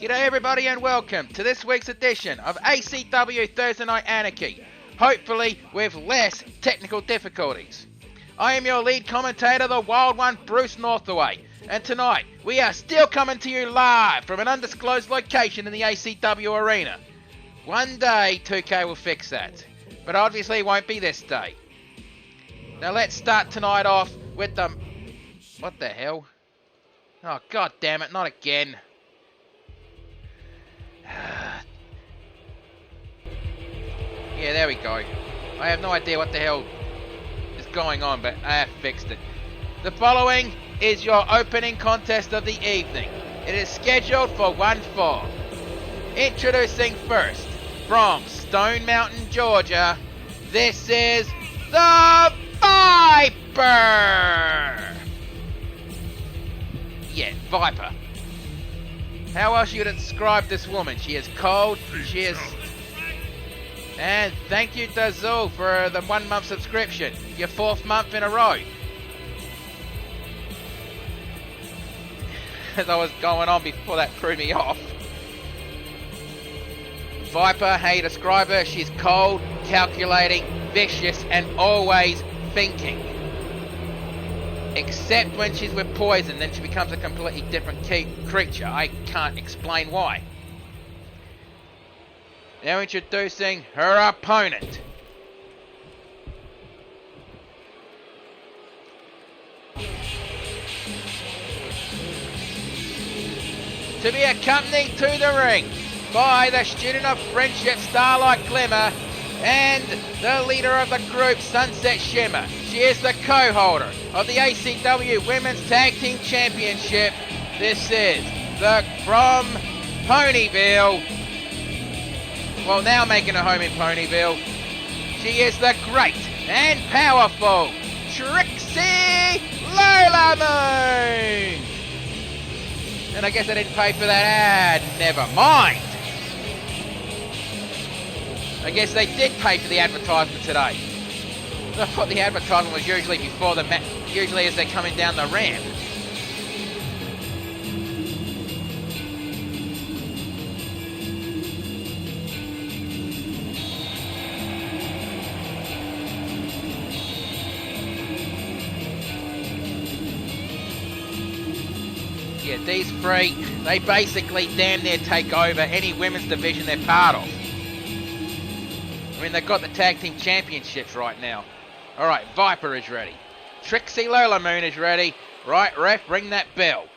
G'day everybody and welcome to this week's edition of ACW Thursday Night Anarchy, hopefully with less technical difficulties. I am your lead commentator, the Wild One, Bruce Northaway, and tonight we are still coming to you live from an undisclosed location in the ACW arena. One day 2K will fix that, but obviously it won't be this day. Now let's start tonight off with the... What the hell? Oh god damn it, not again. Yeah, there we go. I have no idea what the hell is going on, but I have fixed it. The following is your opening contest of the evening. It is scheduled for 1-4. Introducing first, from Stone Mountain, Georgia, this is the Viper! Yeah, Viper. How else you describe this woman? She is cold, she is... And thank you Dazul for the 1 month subscription, your 4th month in a row. As I was going on before that threw me off. Viper, how you describe her? She's cold, calculating, vicious, and always thinking. Except when she's with poison, then she becomes a completely different creature. I can't explain why. Now introducing her opponent. To be accompanied to the ring by the student of friendship, Starlight Glimmer, and the leader of the group, Sunset Shimmer. She is the co-holder of the ACW Women's Tag Team Championship. This is the from Ponyville. Well, now making a home in Ponyville. She is the great and powerful Trixie Lola Moon. And I guess I didn't pay for that ad. Never mind. I guess they did pay for the advertisement today. I thought the advertisement was usually before the match, usually as they're coming down the ramp. Yeah, these three, they basically damn near take over any women's division they're part of. I mean, they've got the tag team championships right now. Alright, Viper is ready. Trixie Lola Moon is ready. Right, ref, ring that bell.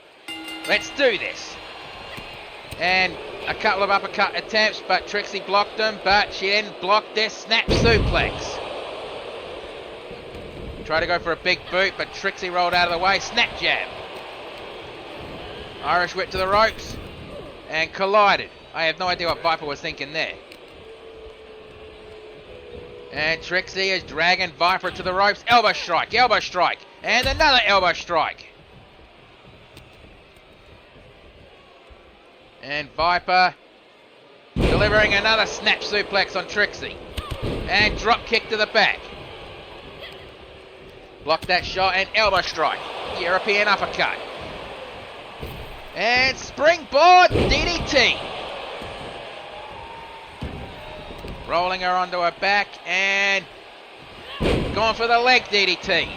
Let's do this. And a couple of uppercut attempts, but Trixie blocked them, but she then blocked this snap suplex. Tried to go for a big boot, but Trixie rolled out of the way. Snap jab. Irish whip to the ropes. And collided. I have no idea what Viper was thinking there. And Trixie is dragging Viper to the ropes. Elbow strike, and another elbow strike. And Viper delivering another snap suplex on Trixie. And drop kick to the back. Block that shot and elbow strike. European uppercut. And springboard DDT. Rolling her onto her back and going for the leg DDT.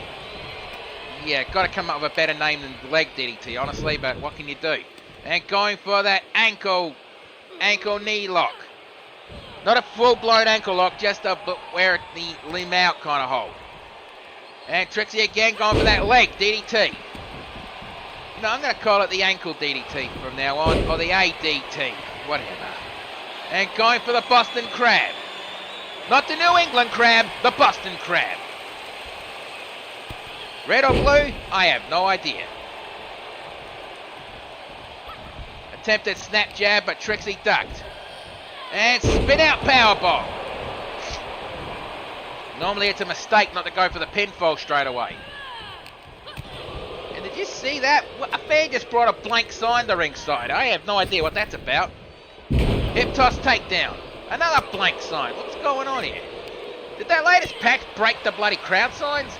Yeah, got to come up with a better name than leg DDT, honestly, but what can you do? And going for that ankle knee lock. Not a full-blown ankle lock, just a wear the limb out kind of hold. And Trixie again going for that leg DDT. No, I'm going to call it the ankle DDT from now on, or the ADT, whatever. And going for the Boston Crab. Not the New England Crab, the Boston Crab. Red or blue? I have no idea. Attempted snap jab, but Trixie ducked. And spin out powerbomb. Normally it's a mistake not to go for the pinfall straight away. And did you see that? A fan just brought a blank sign to ringside. I have no idea what that's about. Hip toss takedown. Another blank sign. What's going on here? Did that latest pack break the bloody crowd signs?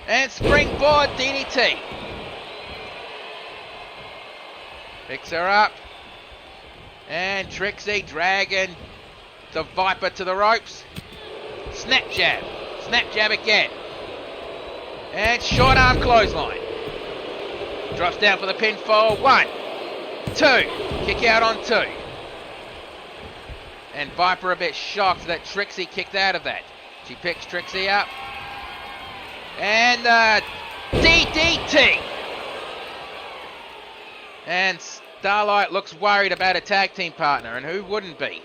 And springboard DDT. Picks her up. And Trixie dragging the Viper to the ropes. Snap jab. Snap jab again. And short arm clothesline. Drops down for the pinfall. 1, 2. Kick out on 2. And Viper a bit shocked that Trixie kicked out of that. She picks Trixie up. And DDT. And Starlight looks worried about a tag team partner, and who wouldn't be?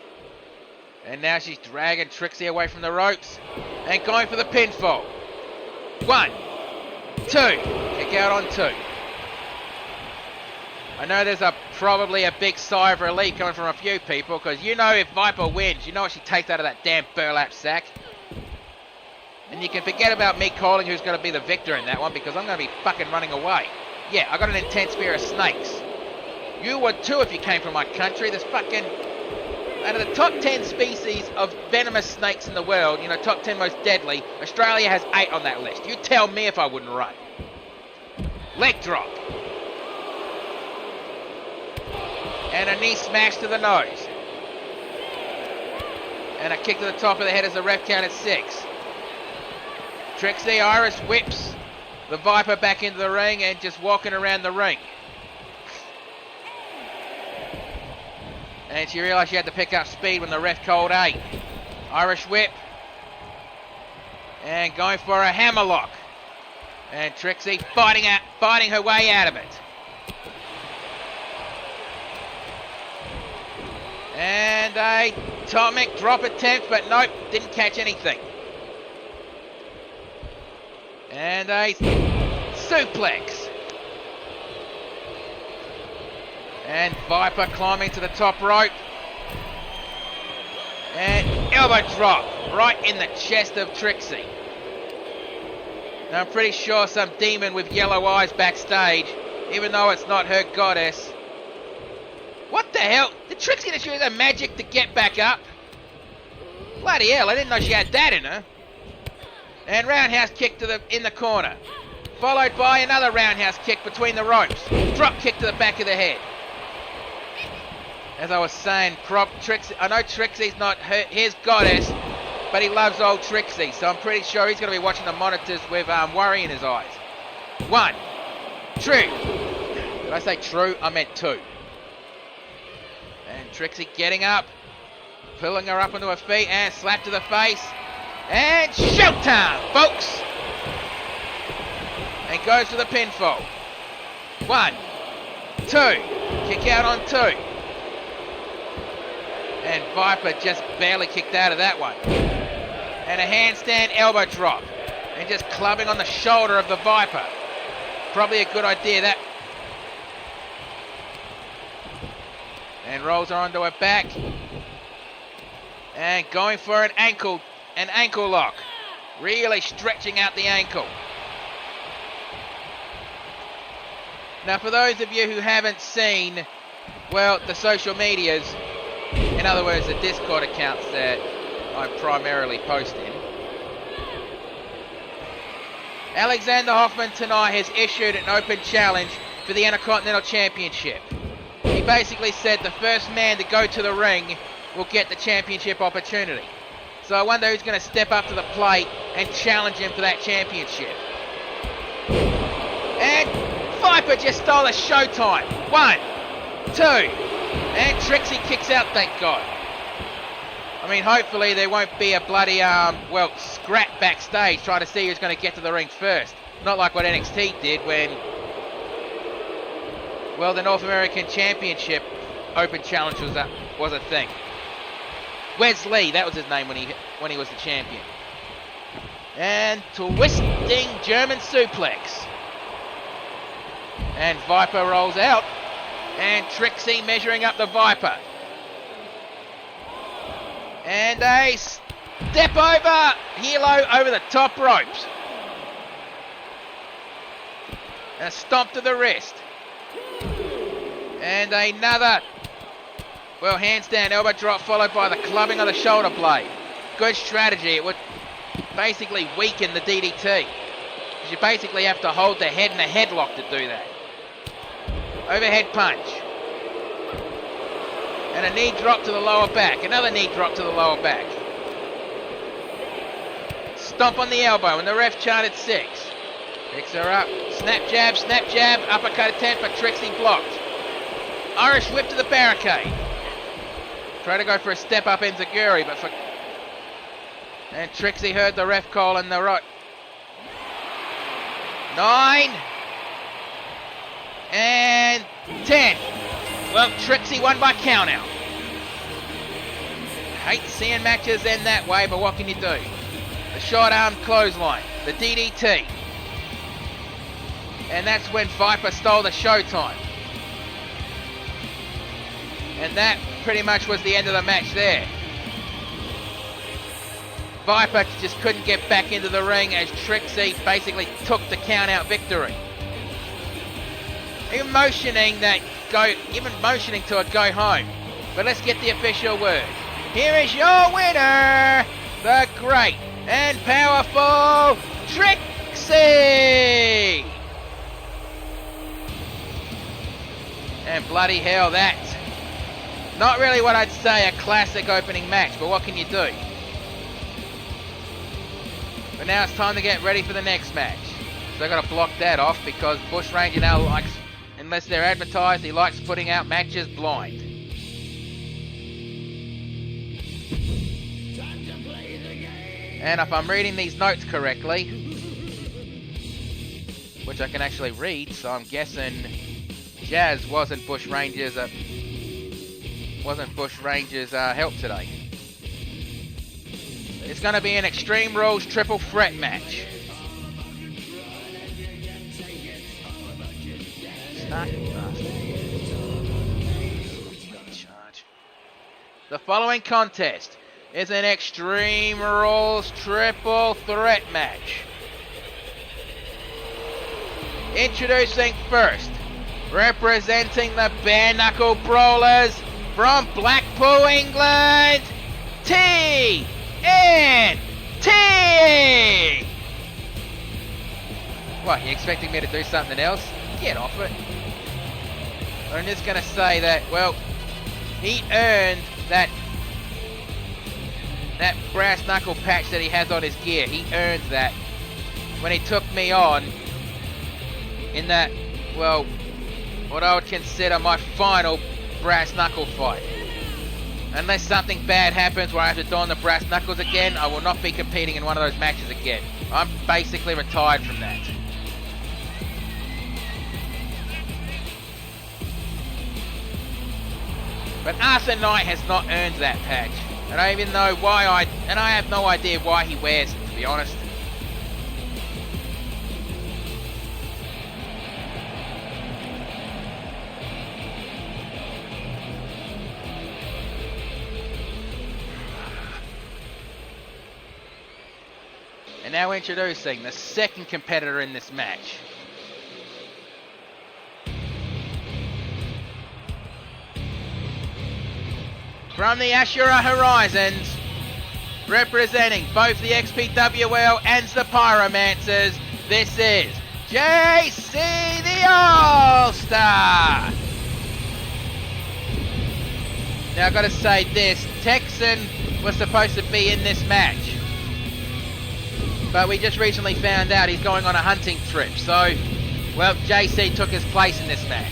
And now she's dragging Trixie away from the ropes and going for the pinfall. 1, 2. Kick out on 2. I know there's probably a big sigh of relief coming from a few people, because you know if Viper wins, you know what she takes out of that damn burlap sack. And you can forget about me calling who's going to be the victor in that one, because I'm going to be fucking running away. Yeah, I got an intense fear of snakes. You would too if you came from my country. There's fucking... Out of the top 10 species of venomous snakes in the world, you know, top 10 most deadly, Australia has 8 on that list. You tell me if I wouldn't run. Leg drop. And a knee smash to the nose. And a kick to the top of the head as the ref count at 6. Trixie Irish whips the Viper back into the ring and just walking around the ring. And she realised she had to pick up speed when the ref called 8. Irish whip. And going for a hammerlock. And Trixie fighting her way out of it. And a atomic drop attempt, but nope, didn't catch anything. And a suplex. And Viper climbing to the top rope. And elbow drop right in the chest of Trixie. Now I'm pretty sure some demon with yellow eyes backstage, even though it's not her goddess. What the hell? Did Trixie just use her magic to get back up? Bloody hell, I didn't know she had that in her. And roundhouse kick in the corner. Followed by another roundhouse kick between the ropes. Drop kick to the back of the head. As I was saying, Trixie, I know Trixie's not his goddess, but he loves old Trixie, so I'm pretty sure he's going to be watching the monitors with worry in his eyes. 1, 2. Did I say true? I meant 2. And Trixie getting up, pulling her up onto her feet, and slap to the face. And showtime, folks! And goes for the pinfall. 1, 2. Kick out on 2. And Viper just barely kicked out of that one. And a handstand elbow drop. And just clubbing on the shoulder of the Viper. Probably a good idea, that. And rolls her onto her back. And going for an ankle lock. Really stretching out the ankle. Now for those of you who haven't seen, well, the social medias, in other words, the Discord accounts that I primarily post in. Alexander Hoffman tonight has issued an open challenge for the Intercontinental Championship. He basically said the first man to go to the ring will get the championship opportunity. So I wonder who's going to step up to the plate and challenge him for that championship. And Viper just stole a showtime. 1, 2. And Trixie kicks out, thank God. I mean, hopefully there won't be a bloody, scrap backstage trying to see who's going to get to the ring first. Not like what NXT did when, well, the North American Championship Open Challenge was a thing. Wes Lee, that was his name when he was the champion. And twisting German suplex. And Viper rolls out. And Trixie measuring up the Viper. And a step over, heel over the top ropes. And a stomp to the wrist. And another, well, handstand elbow drop followed by the clubbing of the shoulder blade. Good strategy. It would basically weaken the DDT. You basically have to hold the head in a headlock to do that. Overhead punch. And a knee drop to the lower back. Another knee drop to the lower back. Stomp on the elbow, and the ref charted 6. Picks her up. Snap jab, uppercut attempt, but Trixie blocked. Irish whip to the barricade. Try to go for a step up enziguri, but and Trixie heard the ref call and the right. 9 and 10. Well, Trixie won by count out. Hate seeing matches end that way, but what can you do? The short arm clothesline, the DDT. And that's when Viper stole the showtime. And that pretty much was the end of the match there. Viper just couldn't get back into the ring as Trixie basically took the count-out victory. Even motioning to a go home. But let's get the official word. Here is your winner, the great and powerful Trixie! And bloody hell, that's not really what I'd say a classic opening match, but what can you do? But now it's time to get ready for the next match. So I've got to block that off because Bush Ranger now likes, unless they're advertised, he likes putting out matches blind. And if I'm reading these notes correctly, which I can actually read, so I'm guessing Jazz wasn't Bush Rangers' help today. It's going to be an Extreme Rules triple threat match. The following contest is an Extreme Rules triple threat match. Introducing first, representing the Bare Knuckle Brawlers from Blackpool, England, TNT! What, you expecting me to do something else? Get off it. I'm just going to say that, well, he earned that brass knuckle patch that he has on his gear. He earned that when he took me on in that, well, what I would consider my final brass knuckle fight. Unless something bad happens where I have to don the brass knuckles again, I will not be competing in one of those matches again. I'm basically retired from that. But Arthur Knight has not earned that patch. And I even know why I have no idea why he wears it, to be honest. And now introducing the second competitor in this match. From the Ashura Horizons, representing both the XPWL and the Pyromancers, this is JC the All-Star! Now I've got to say this, Texan was supposed to be in this match. But we just recently found out he's going on a hunting trip, so, well, JC took his place in this match.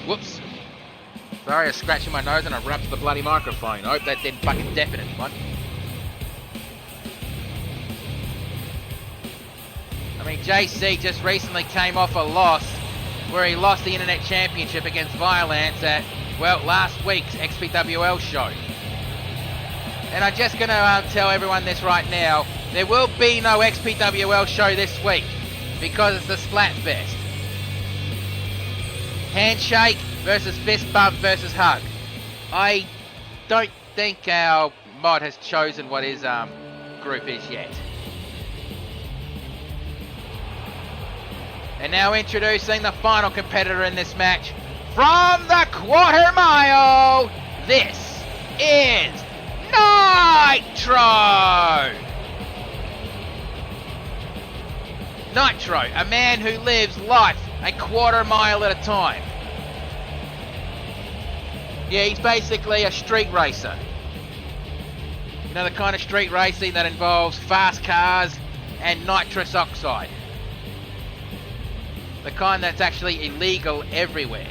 Whoops. Sorry, I was scratching my nose and I rubbed the bloody microphone. I hope that didn't fucking deafen anyone. I mean, JC just recently came off a loss where he lost the Internet Championship against Violence at, well, last week's XPWL show. And I'm just going to tell everyone this right now. There will be no XPWL show this week because it's the Splatfest. Handshake versus fist bump versus hug. I don't think our mod has chosen what his group is yet. And now introducing the final competitor in this match. From the Quarter Mile, this is Nitro! Nitro, a man who lives life a quarter mile at a time. Yeah, he's basically a street racer. You know, the kind of street racing that involves fast cars and nitrous oxide. The kind that's actually illegal everywhere.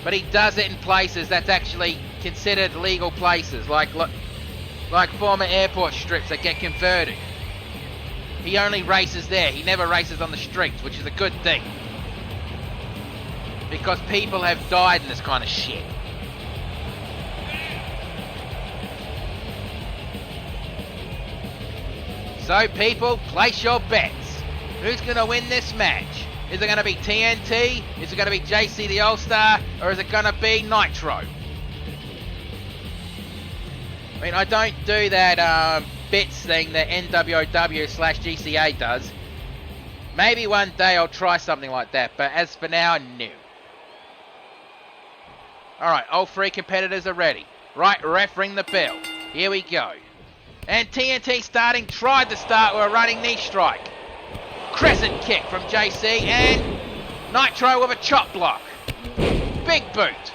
But he does it in places that's actually considered legal places, like former airport strips that get converted. He only races there. He never races on the streets, which is a good thing. Because people have died in this kind of shit. So people, place your bets. Who's going to win this match? Is it going to be TNT? Is it going to be JC the All-Star? Or is it going to be Nitro? I mean, I don't do that bits thing that NWOW/GCA does. Maybe one day I'll try something like that, but as for now, no. Alright, all three competitors are ready. Right, ref, ring the bell. Here we go. And TNT tried to start with a running knee strike. Crescent kick from JC and Nitro with a chop block. Big boot.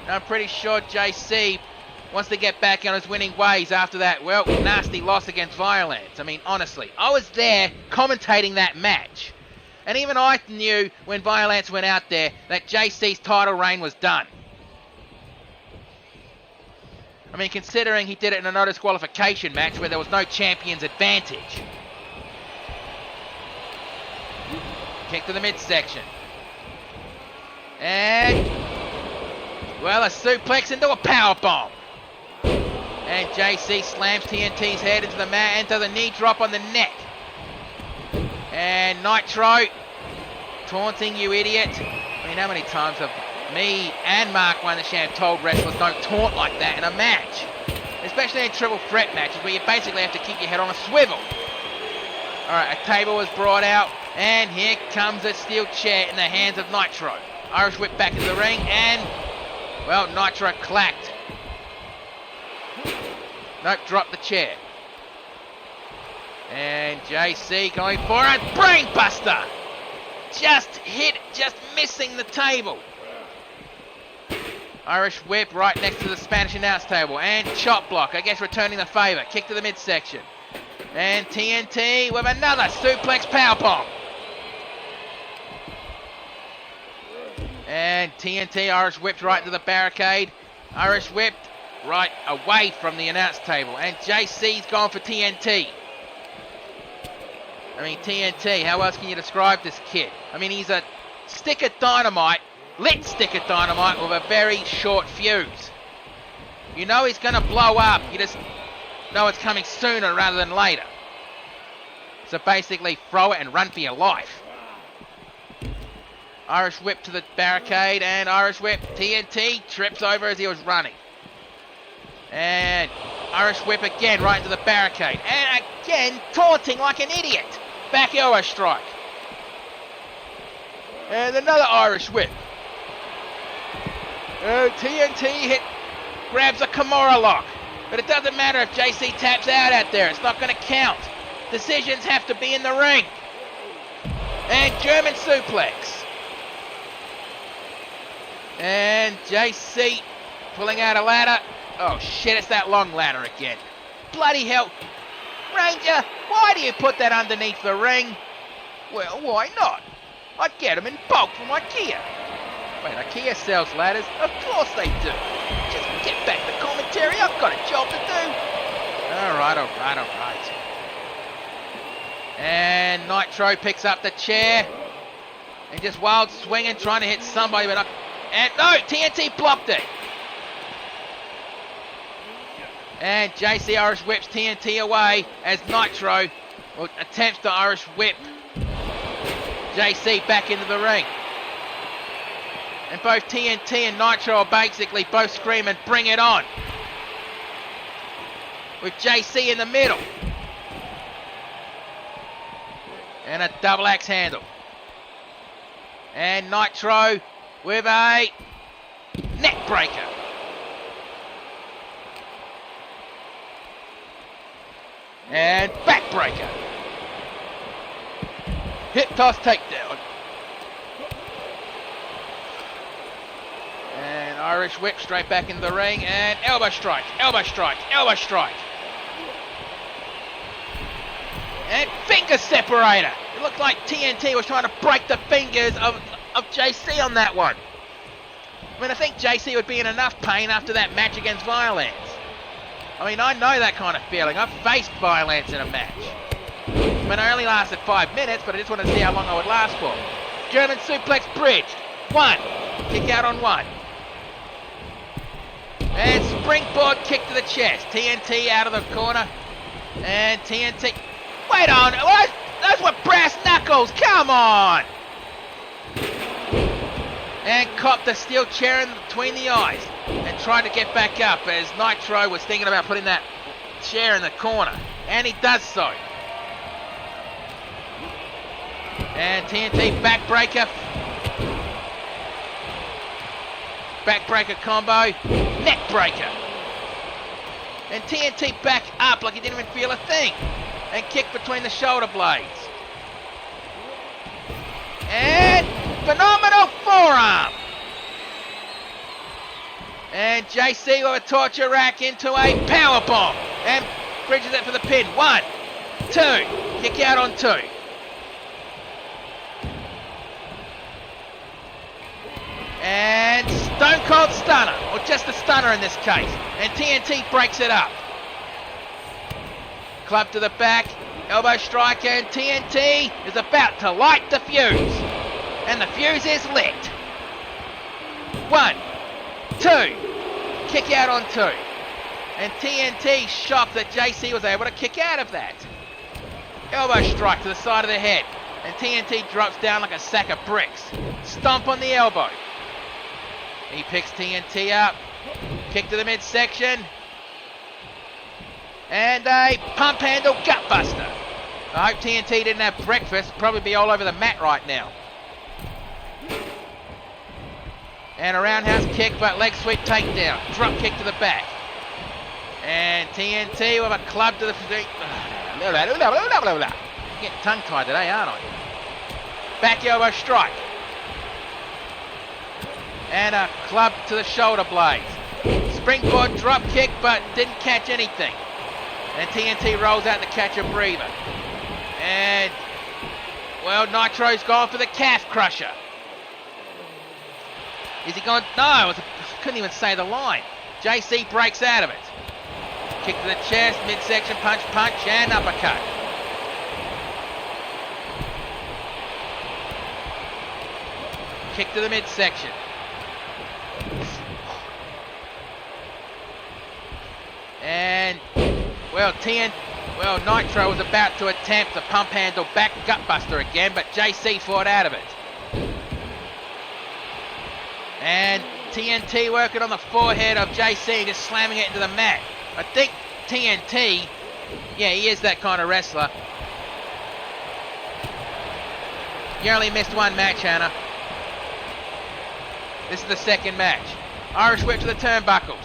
I'm pretty sure JC wants to get back on his winning ways after that, well, nasty loss against Violence. I mean, honestly, I was there commentating that match. And even I knew when Violence went out there that JC's title reign was done. I mean, considering he did it in a no disqualification match where there was no champion's advantage. Kick to the midsection. And, well, a suplex into a powerbomb. And JC slams TNT's head into the mat and does a knee drop on the neck. And Nitro, taunting, you idiot. I mean, how many times have me and Mark Wondersham told wrestlers don't taunt like that in a match? Especially in triple threat matches where you basically have to keep your head on a swivel. Alright, a table was brought out, and here comes a steel chair in the hands of Nitro. Irish whip back into the ring, and, well, Nitro clacked. Nope, dropped the chair. And JC going for it, brainbuster! Just missing the table. Irish whip right next to the Spanish announce table, and chop block, I guess returning the favour. Kick to the midsection. And TNT with another suplex powerbomb. And TNT Irish whipped right into the barricade. Irish whipped right away from the announce table. And JC's gone for TNT. I mean, TNT, how else can you describe this kid? I mean, he's a stick of dynamite, lit stick of dynamite with a very short fuse. You know he's going to blow up. You just know it's coming sooner rather than later. So basically, throw it and run for your life. Irish whip to the barricade, and Irish whip. TNT trips over as he was running. And Irish whip again right into the barricade. And again, taunting like an idiot. Back elbow strike. And another Irish whip. TNT grabs a Kimura lock. But it doesn't matter if JC taps out there. It's not going to count. Decisions have to be in the ring. And German suplex. And JC pulling out a ladder. Oh shit, it's that long ladder again. Bloody hell. Ranger, why do you put that underneath the ring? Well, why not? I'd get them in bulk from IKEA. Wait, IKEA sells ladders? Of course they do. Just get back the commentary, I've got a job to do. Alright. And Nitro picks up the chair. And just wild swinging, trying to hit somebody, but and no, TNT blocked it. And JC Irish whips TNT away as Nitro attempts to Irish whip JC back into the ring. And both TNT and Nitro are basically both screaming, bring it on. With JC in the middle. And a double axe handle. And Nitro with a neck breaker. And backbreaker. Hip toss takedown. Irish whip straight back into the ring, and elbow strike, elbow strike, elbow strike. And finger separator. It looked like TNT was trying to break the fingers of JC on that one. I mean, I think JC would be in enough pain after that match against Violence. I mean, I know that kind of feeling. I've faced Violence in a match. I mean, I only lasted 5 minutes, but I just wanted to see how long I would last for. German suplex bridge. 1. Kick out on 1. And springboard kick to the chest. TNT out of the corner. And TNT... Wait on, those were brass knuckles, come on! And copped the steel chair in between the eyes and tried to get back up as Nitro was thinking about putting that chair in the corner. And he does so. And TNT backbreaker. Backbreaker combo, neckbreaker. And TNT back up like he didn't even feel a thing. And kick between the shoulder blades. And phenomenal forearm. And JC with a torture rack into a powerbomb. And bridges it for the pin. 1, 2. Kick out on 2. And Stone Cold Stunner. Or just a stunner in this case. And TNT breaks it up. Club to the back, elbow strike, and TNT is about to light the fuse. And the fuse is lit. 1, 2, kick out on 2. And TNT shocked that JC was able to kick out of that. Elbow strike to the side of the head. And TNT drops down like a sack of bricks. Stomp on the elbow. He picks TNT up. Kick to the midsection. And a pump handle gutbuster. I hope TNT didn't have breakfast. Probably be all over the mat right now. And a roundhouse kick, but leg sweep takedown. Drop kick to the back. And TNT with a club to the feet. Getting tongue-tied today, aren't I? Back elbow strike. And a club to the shoulder blades. Springboard drop kick, but didn't catch anything. And TNT rolls out to catch a breather. And, well, Nitro's gone for the calf crusher. Is he gone? No, I couldn't even say the line. JC breaks out of it. Kick to the chest, midsection punch, and uppercut. Kick to the midsection. And, well, Nitro was about to attempt the pump handle back gutbuster again, but JC fought out of it. And TNT working on the forehead of JC, just slamming it into the mat. I think TNT, yeah, he is that kind of wrestler. You only missed one match, Hannah. This is the second match. Irish whip to the turnbuckles.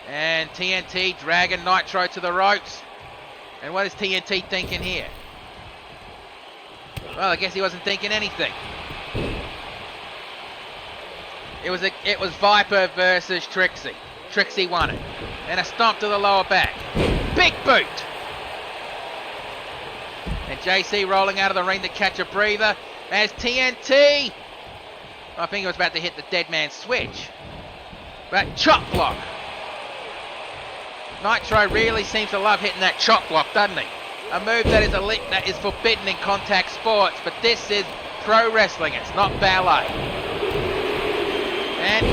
And TNT dragging Nitro to the ropes. And what is TNT thinking here? Well, I guess he wasn't thinking anything. It was Viper versus Trixie. Trixie won it. And a stomp to the lower back. Big boot. And JC rolling out of the ring to catch a breather. As TNT. I think he was about to hit the dead man switch. But chop block. Nitro really seems to love hitting that chop block, doesn't he? A move that is forbidden in contact sports, but this is pro wrestling. It's not ballet. And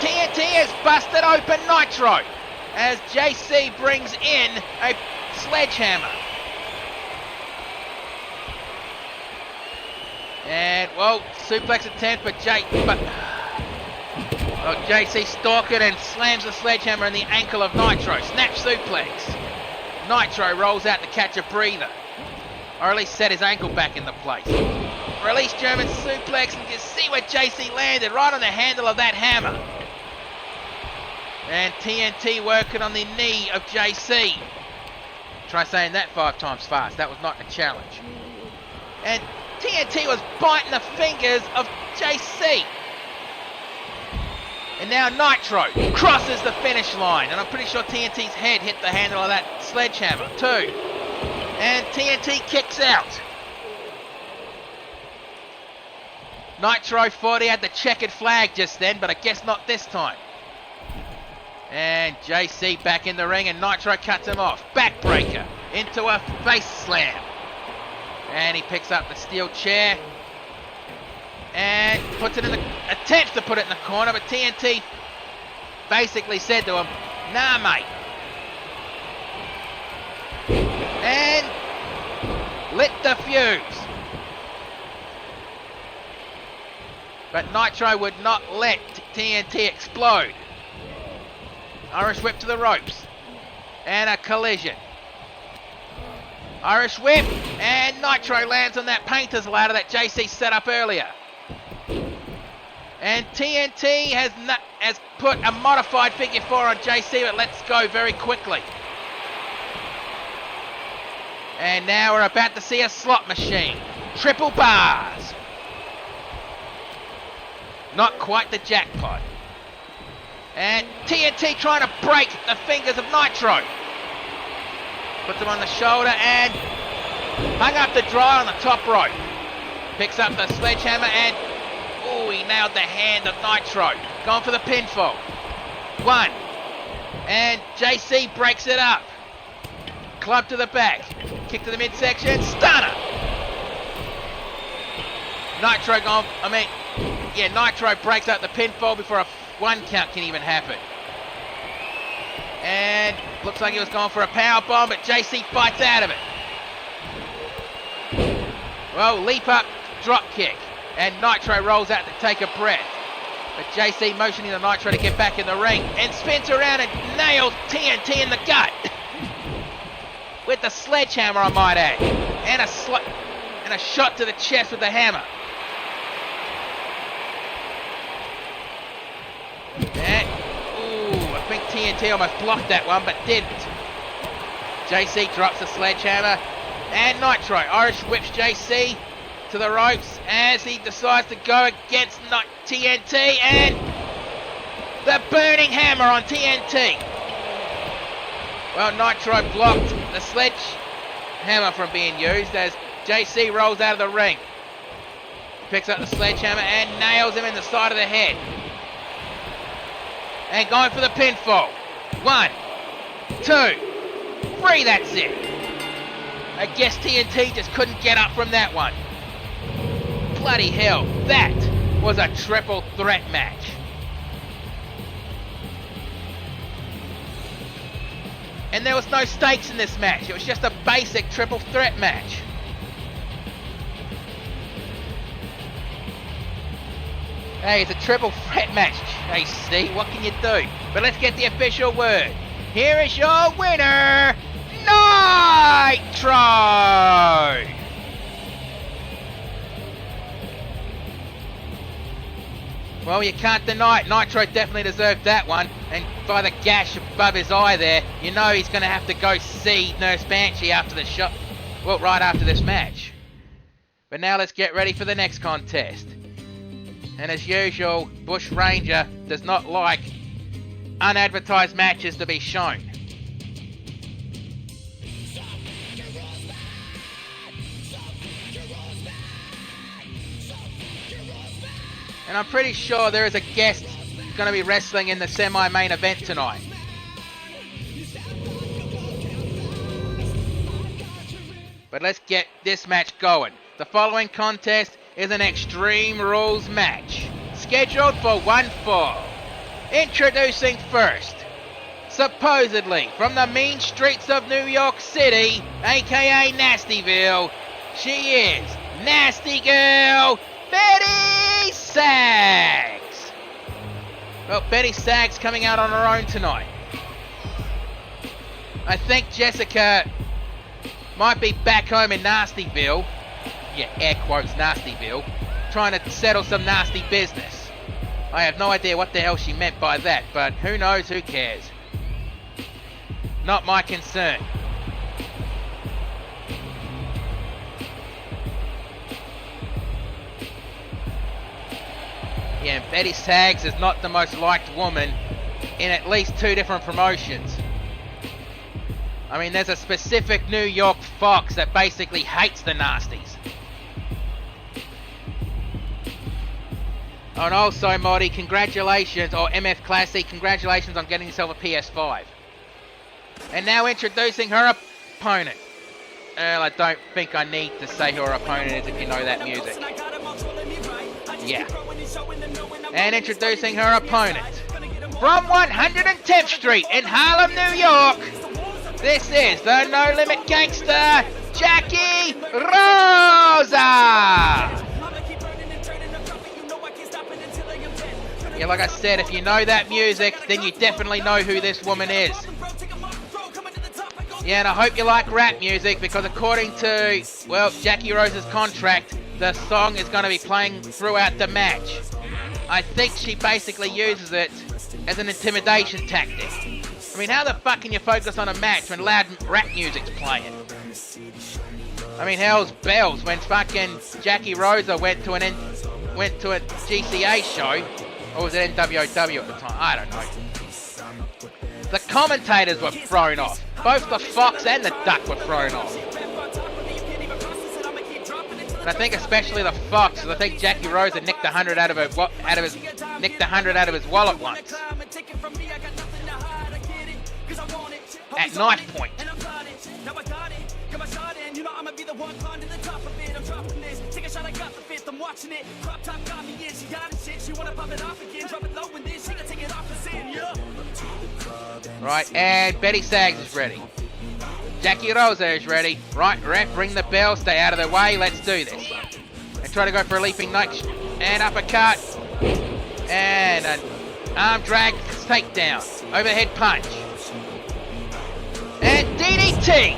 TNT has busted open Nitro as JC brings in a sledgehammer. And, well, suplex attempt, but JC stalking and slams the sledgehammer in the ankle of Nitro. Snap suplex. Nitro rolls out to catch a breather. Or at least set his ankle back into place. Release German suplex and just see where JC landed, right on the handle of that hammer. And TNT working on the knee of JC. Try saying that 5 times fast. That was not a challenge. And TNT was biting the fingers of JC. And now Nitro crosses the finish line. And I'm pretty sure TNT's head hit the handle of that sledgehammer too. And TNT kicks out. Nitro thought he had the checkered flag just then, but I guess not this time. And JC back in the ring, and Nitro cuts him off. Backbreaker into a face slam. And he picks up the steel chair and puts it in attempts to put it in the corner, but TNT basically said to him, "Nah, mate." And lit the fuse. But Nitro would not let TNT explode. Irish whip to the ropes. And a collision. Irish whip. And Nitro lands on that painter's ladder that JC set up earlier. And TNT has put a modified figure 4 on JC, but let's go very quickly. And now we're about to see a slot machine. Triple bars. Not quite the jackpot. And TNT trying to break the fingers of Nitro. Puts him on the shoulder and hung up the dry on the top rope. Picks up the sledgehammer and he nailed the hand of Nitro. Going for the pinfall. 1. And JC breaks it up. Club to the back. Kick to the midsection. Stunner. Nitro breaks up the pinfall before a 1 count can even happen. And looks like he was going for a power bomb, but JC fights out of it. Well, leap up, drop kick. And Nitro rolls out to take a breath. But JC motioning to Nitro to get back in the ring and spins around and nails TNT in the gut. With the sledgehammer, I might add. And a shot to the chest with the hammer. And, I think TNT almost blocked that one, but didn't. JC drops the sledgehammer. And Nitro Irish whips JC to the ropes as he decides to go against TNT, and the burning hammer on TNT. Well, Nitro blocked the sledgehammer from being used as JC rolls out of the ring. Picks up the sledgehammer and nails him in the side of the head. And going for the pinfall. 1, 2, 3, that's it. I guess TNT just couldn't get up from that one. Bloody hell, that was a triple threat match. And there was no stakes in this match. It was just a basic triple threat match. Hey, it's a triple threat match, JC. What can you do? But let's get the official word. Here is your winner, Nitro! Well, you can't deny it. Nitro definitely deserved that one. And by the gash above his eye there, you know he's going to have to go see Nurse Banshee after the shot. Well, right after this match. But now let's get ready for the next contest. And as usual, Bush Ranger does not like unadvertised matches to be shown. And I'm pretty sure there is a guest going to be wrestling in the semi-main event tonight. But let's get this match going. The following contest is an Extreme Rules match, scheduled for 1 fall. Introducing first, supposedly from the mean streets of New York City, aka Nastyville, she is Nasty Girl Betty Sags. Well, Betty Sags coming out on her own tonight. I think Jessica might be back home in Nastyville. Yeah, air quotes, Nastyville, trying to settle some nasty business. I have no idea what the hell she meant by that, but who knows, who cares? Not my concern. Yeah, and Betty Sags is not the most liked woman in at least 2 different promotions. I mean, there's a specific New York Fox that basically hates the Nasties. Oh, and also, Moddy, congratulations, or MF Classic, congratulations on getting yourself a PS5. And now introducing her opponent. Well, I don't think I need to say who her opponent is if you know that music. Yeah. And introducing her opponent. From 110th Street in Harlem, New York, this is the No Limit Gangster, Jackie Rosa! Yeah, like I said, if you know that music, then you definitely know who this woman is. Yeah, and I hope you like rap music, because according to, well, Jackie Rosa's contract, the song is going to be playing throughout the match. I think she basically uses it as an intimidation tactic. I mean, how the fuck can you focus on a match when loud rap music's playing? I mean, hell's bells when fucking Jackie Rosa went to a GCA show, or was it NWOW at the time? I don't know. The commentators were thrown off. Both the Fox and the Duck were thrown off. And I think especially the Fox, because I think Jackie Rosa nicked 100 out of his wallet once. At knife point. Right, and Betty Sags is ready. Jackie Rosa is ready. Right, ref, ring the bell, stay out of the way, let's do this. And try to go for a leaping knife and uppercut. And an arm drag takedown. Overhead punch. And DDT.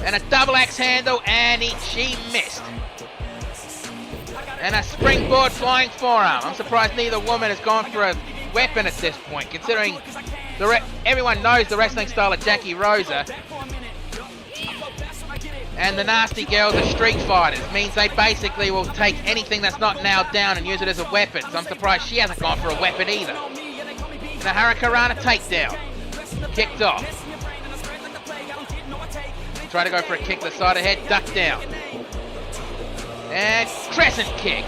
And a double axe handle, and she missed. And a springboard flying forearm. I'm surprised neither woman has gone for a weapon at this point, considering everyone knows the wrestling style of Jackie Rosa. And the Nasty Girls are street fighters. Means they basically will take anything that's not nailed down and use it as a weapon. So I'm surprised she hasn't gone for a weapon either. And a Hurricanrana takedown. Kicked off. Try to go for a kick to the side of the head. Duck down. And crescent kick.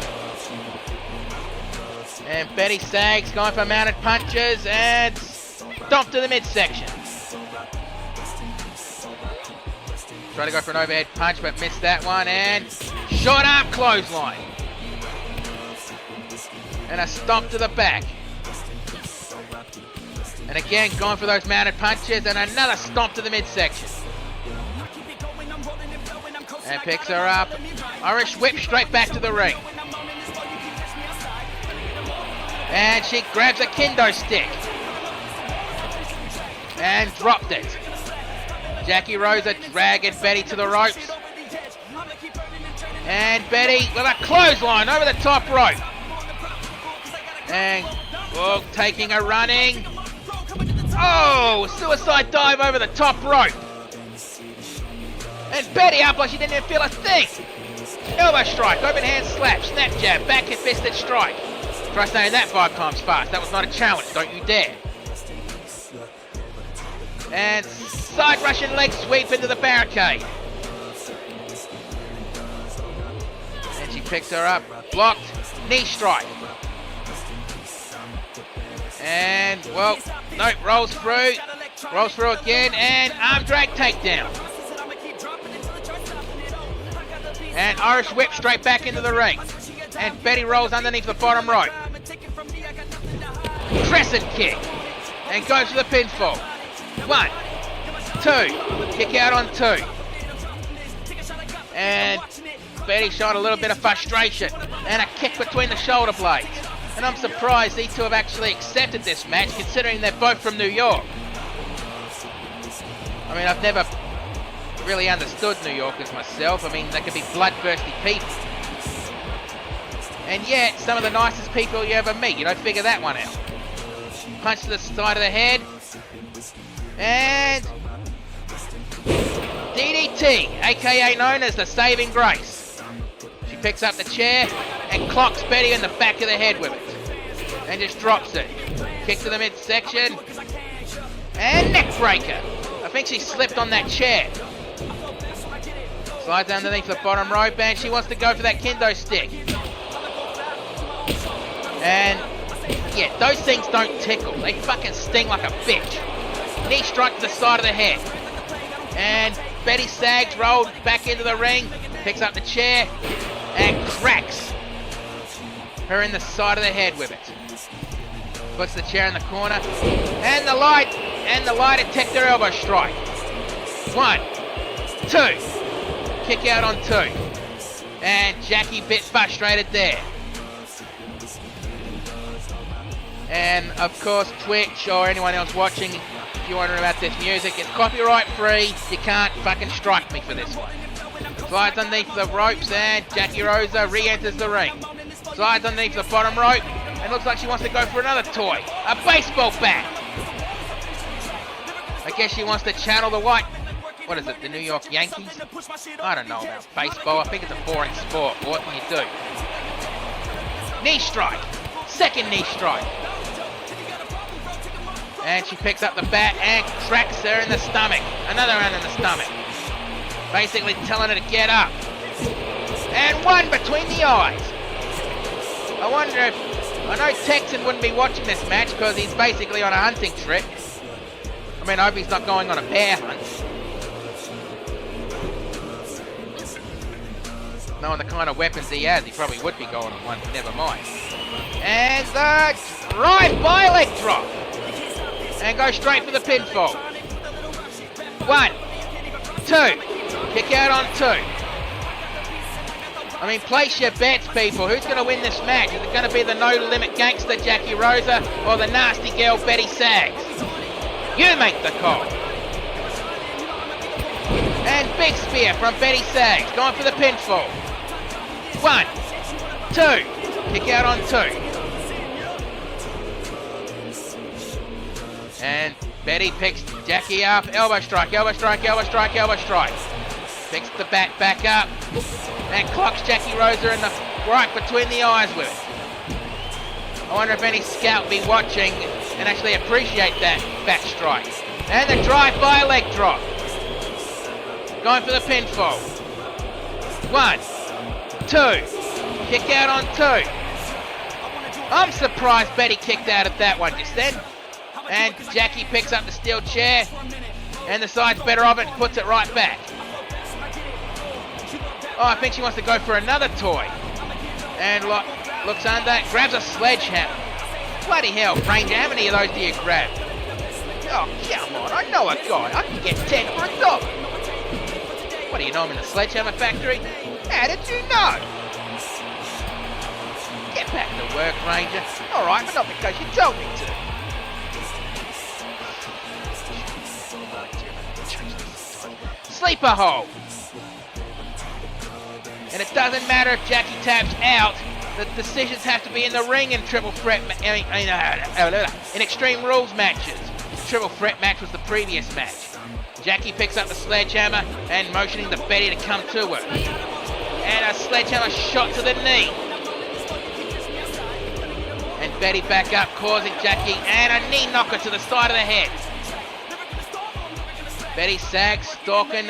And Betty Sags going for mounted punches and stomp to the midsection. Try to go for an overhead punch but missed that one, and short arm clothesline. And a stomp to the back. And again going for those mounted punches and another stomp to the midsection. And picks her up. Irish whip straight back to the ring. And she grabs a kendo stick. And dropped it. Jackie Rosa dragging Betty to the ropes. And Betty with a clothesline over the top rope. And taking a running. Oh, suicide dive over the top rope. And Betty up like she didn't even feel a thing. Elbow strike, open hand slap, snap jab, back and fisted strike. Try saying that 5 times fast. That was not a challenge, don't you dare. And side Russian leg sweep into the barricade. And she picks her up, blocked, knee strike. And, well, no, rolls through again, and arm drag takedown. And Irish whip straight back into the ring. And Betty rolls underneath the bottom rope. Crescent kick. And goes for the pinfall. 1, 2. Kick out on 2. And Betty showed a little bit of frustration. And a kick between the shoulder blades. And I'm surprised these two have actually accepted this match, considering they're both from New York. I mean, I've never really understood New Yorkers myself. I mean, they can be bloodthirsty people. And yet, some of the nicest people you ever meet. You don't figure that one out. Punch to the side of the head. And DDT, aka known as the Saving Grace. She picks up the chair and clocks Betty in the back of the head with it. And just drops it. Kick to the midsection. And neck breaker. I think she slipped on that chair. Slides underneath the bottom rope and she wants to go for that kendo stick. And yeah, those things don't tickle. They fucking sting like a bitch. Knee strike to the side of the head. And Betty sags, rolled back into the ring, picks up the chair and cracks her in the side of the head with it. Puts the chair in the corner and the lie detector elbow strike. 1, 2. Kick out on 2. And Jackie bit frustrated there. And of course Twitch or anyone else watching, if you're wondering about this music, it's copyright free. You can't fucking strike me for this one. Slides underneath the ropes and Jackie Rosa re-enters the ring. Slides underneath the bottom rope and looks like she wants to go for another toy. A baseball bat. I guess she wants to channel the what is it, the New York Yankees? I don't know about baseball. I think it's a boring sport. What can you do? Knee strike. Second knee strike. And she picks up the bat and cracks her in the stomach. Another round in the stomach. Basically telling her to get up. And one between the eyes. I wonder if... I know Texan wouldn't be watching this match because he's basically on a hunting trip. I mean, I hope he's not going on a bear hunt. Knowing the kind of weapons he has, he probably would be going on one, but never mind. And the drive-by leg drop. And go straight for the pinfall. 1, 2. Kick out on 2. I mean, place your bets, people. Who's going to win this match? Is it going to be the no-limit gangster Jackie Rosa or the nasty girl Betty Sags? You make the call. And big spear from Betty Sags. Going for the pinfall. 1, 2. Kick out on 2. And Betty picks Jackie up. Elbow strike, elbow strike, elbow strike, elbow strike. Picks the bat back up. And clocks Jackie Rosa in the right between the eyes with it. I wonder if any scout will be watching and actually appreciate that back strike. And the drive-by leg drop. Going for the pinfall. 1, 2. Kick out on 2. I'm surprised Betty kicked out at that one just then. And Jackie picks up the steel chair and decides better of it and puts it right back. Oh, I think she wants to go for another toy. And looks under, grabs a sledgehammer. Bloody hell, Ranger, how many of those do you grab? Oh, come on, I know a guy. I can get 10 for $1. What do you know, I'm in the sledgehammer factory? How did you know? Get back to work, Ranger. All right, but not because you told me to. Sleeper hold. And it doesn't matter if Jackie taps out, the decisions have to be in the ring in triple threat, in Extreme Rules matches. The triple threat match was the previous match. Jackie picks up the sledgehammer and motioning to Betty to come to her. And a sledgehammer shot to the knee. And Betty back up, causing Jackie, and a knee knocker to the side of the head. Betty sags, stalking,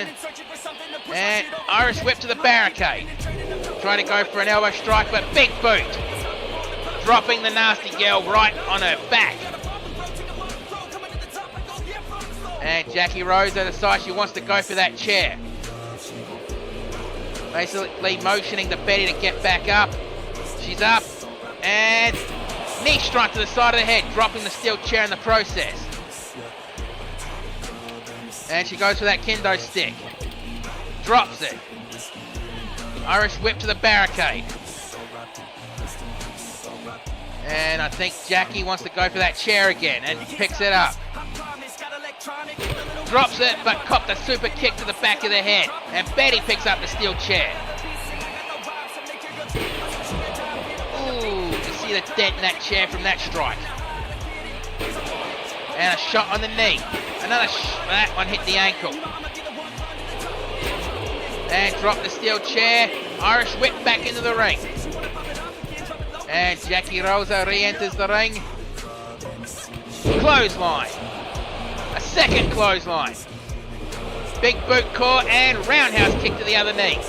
and Irish whip to the barricade. Trying to go for an elbow strike, but big boot. Dropping the nasty girl right on her back. And Jackie Rosa decides she wants to go for that chair. Basically motioning to Betty to get back up. She's up, and knee strike to the side of the head, dropping the steel chair in the process. And she goes for that kendo stick. Drops it. Irish whip to the barricade. And I think Jackie wants to go for that chair again and picks it up. Drops it, but copped a super kick to the back of the head. And Betty picks up the steel chair. Ooh, you see the dent in that chair from that strike. And a shot on the knee. That one hit the ankle. And drop the steel chair. Irish whip back into the ring. And Jackie Rosa re-enters the ring. Clothesline. A second clothesline. Big boot caught and roundhouse kick to the other knee.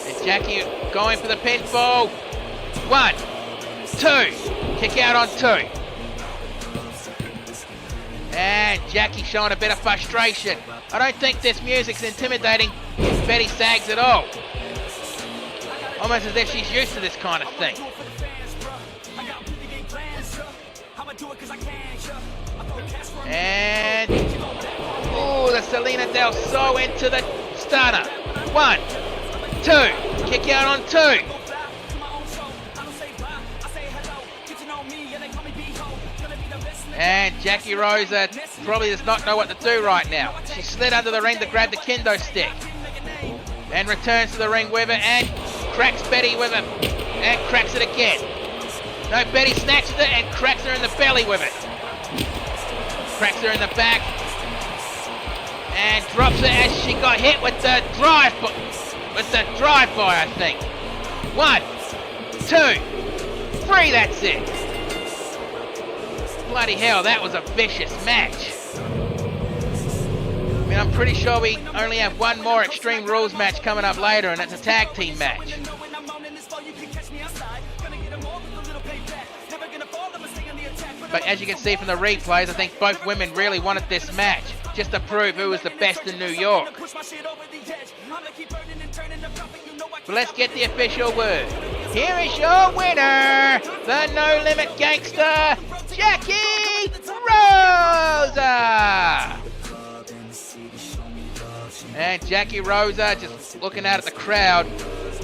And Jackie going for the pinfall. 1, 2. Kick out on 2. And Jackie showing a bit of frustration. I don't think this music's intimidating Betty Sags at all. Almost as if she's used to this kind of thing. And ooh, the Selena Del Sol into the stunner. 1, 2. Kick out on 2. And Jackie Rosa probably does not know what to do right now. She slid under the ring to grab the kendo stick. And returns to the ring with it and cracks Betty with it. And cracks it again. No, Betty snatches it and cracks her in the belly with it. Cracks her in the back. And drops it as she got hit with the drive-by, I think. 1, 2, 3, that's it. Bloody hell, that was a vicious match. I mean, I'm pretty sure we only have one more Extreme Rules match coming up later, and that's a tag team match. But as you can see from the replays, I think both women really wanted this match, just to prove who was the best in New York. But let's get the official word. Here is your winner, the No Limit Gangster, Jackie Rosa! And Jackie Rosa just looking out at the crowd,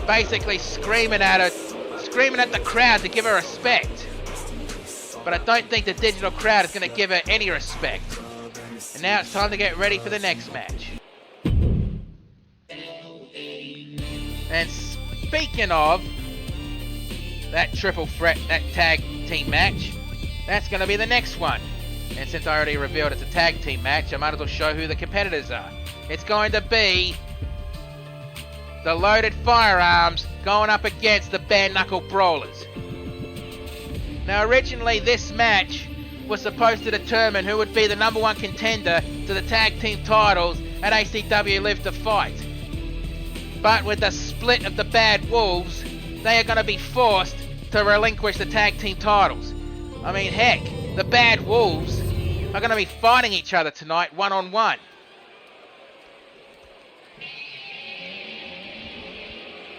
basically screaming at the crowd to give her respect. But I don't think the digital crowd is going to give her any respect. And now it's time to get ready for the next match. And speaking of that triple threat, that tag team match, that's going to be the next one. And since I already revealed it's a tag team match, I might as well show who the competitors are. It's going to be the Loaded Firearms going up against the Bare Knuckle Brawlers. Now originally this match was supposed to determine who would be the number 1 contender to the tag team titles at ACW Live to Fight. But with the split of the Bad Wolves, they are going to be forced to relinquish the tag team titles. I mean, heck, the Bad Wolves are going to be fighting each other tonight, one-on-one.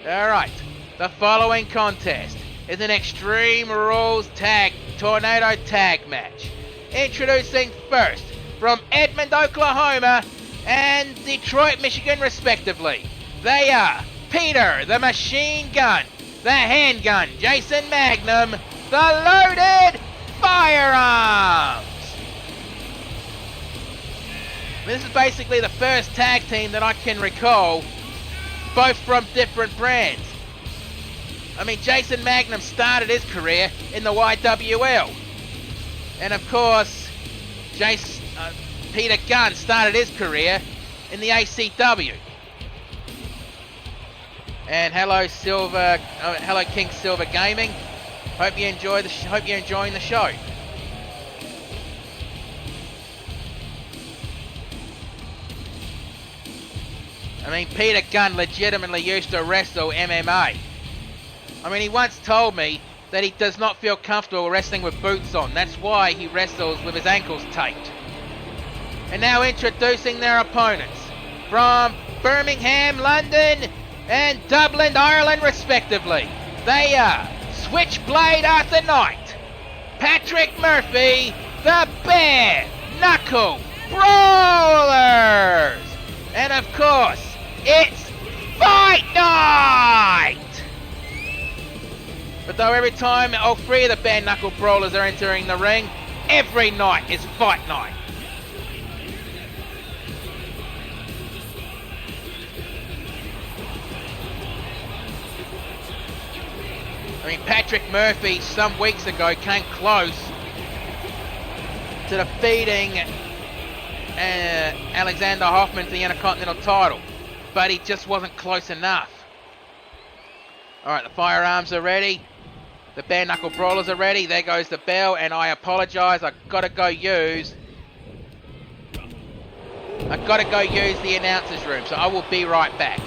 Alright, the following contest is an Extreme Rules Tornado Tag match. Introducing first, from Edmond, Oklahoma and Detroit, Michigan respectively, they are Peter the Machine Gun, the Handgun Jason Magnum, the Loaded Firearms. This is basically the first tag team that I can recall, both from different brands. I mean, Jason Magnum started his career in the YWL. And of course, Peter Gunn started his career in the ACW. And hello King Silver Gaming. Hope you're enjoying the show. I mean, Peter Gunn legitimately used to wrestle MMA. I mean, he once told me that he does not feel comfortable wrestling with boots on. That's why he wrestles with his ankles taped. And now introducing their opponents from Birmingham, London, and Dublin, Ireland, respectively. They are Switchblade Arthur Knight, Patrick Murphy, the Bare Knuckle Brawlers, and of course, it's Fight Night! But though every time all 3 of the Bare Knuckle Brawlers are entering the ring, every night is Fight Night. I mean, Patrick Murphy some weeks ago came close to defeating Alexander Hoffman for the Intercontinental title. but he just wasn't close enough. Alright, the firearms are ready. The bare knuckle brawlers are ready. There goes the bell, and I apologise. I've got to go use the announcer's room, so I will be right back.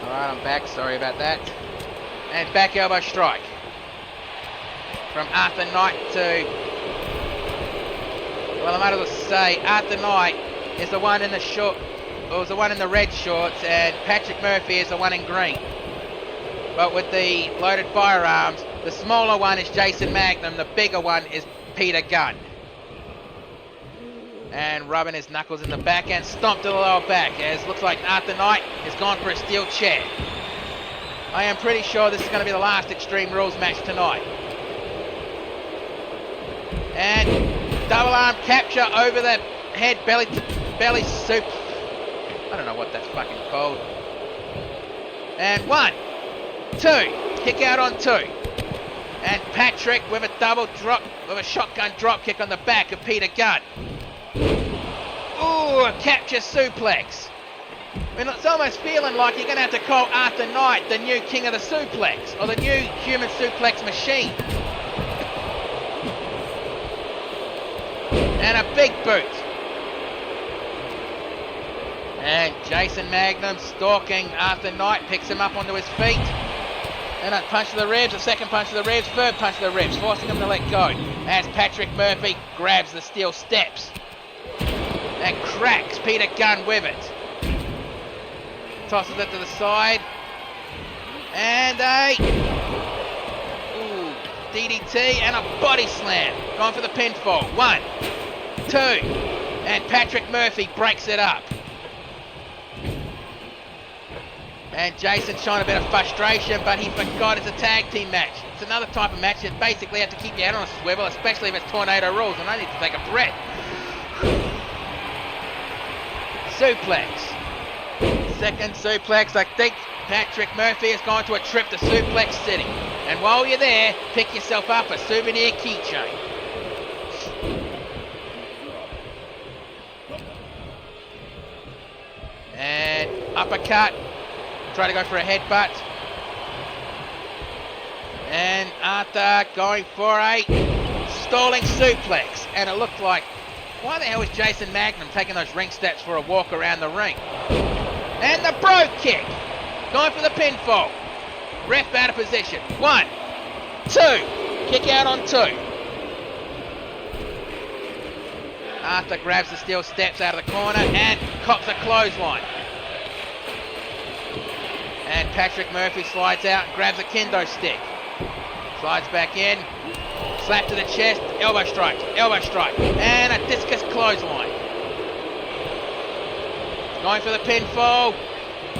Alright, I'm back. Sorry about that. And back elbow strike. From Arthur Knight to... Well, I might as well say Arthur Knight is the one in the short... Or was the one in the red shorts, and Patrick Murphy is the one in green. But with the loaded firearms, the smaller one is Jason Magnum, the bigger one is Peter Gunn. And rubbing his knuckles in the back and stomped to the lower back, as looks like Arthur Knight has gone for a steel chair. I am pretty sure this is going to be the last Extreme Rules match tonight. And double arm capture over the head, belly to belly soup. I don't know what that's fucking called. And 1, 2, kick out on 2. And Patrick with a double drop, with a shotgun drop kick on the back of Peter Gunn. Ooh, a capture suplex. I mean, it's almost feeling like you're going to have to call Arthur Knight the new king of the suplex, or the new human suplex machine. And a big boot. And Jason Magnum stalking Arthur Knight, picks him up onto his feet. And a punch to the ribs, a second punch to the ribs, third punch to the ribs, forcing him to let go. As Patrick Murphy grabs the steel steps and cracks Peter Gunn with it. Tosses it to the side. And a DDT and a body slam. Going for the pinfall. 1, 2. And Patrick Murphy breaks it up. And Jason showing a bit of frustration, but he forgot it's a tag team match. It's another type of match that basically have to keep your head on a swivel, especially if it's tornado rules, and I need to take a breath. Suplex. Second suplex. I think Patrick Murphy has gone to a trip to Suplex City. And while you're there, pick yourself up a souvenir keychain. And uppercut. Try to go for a headbutt. And Arthur going for a stalling suplex. And it looked like Why the hell is Jason Magnum taking those ring steps for a walk around the ring? And the brogue kick. Going for the pinfall. Ref out of position. 1, 2. Kick out on 2. Arthur grabs the steel steps out of the corner and cops a clothesline. And Patrick Murphy slides out and grabs a kendo stick. Slides back in. Slap to the chest. Elbow strike. Elbow strike. And a discus clothesline. Going for the pinfall.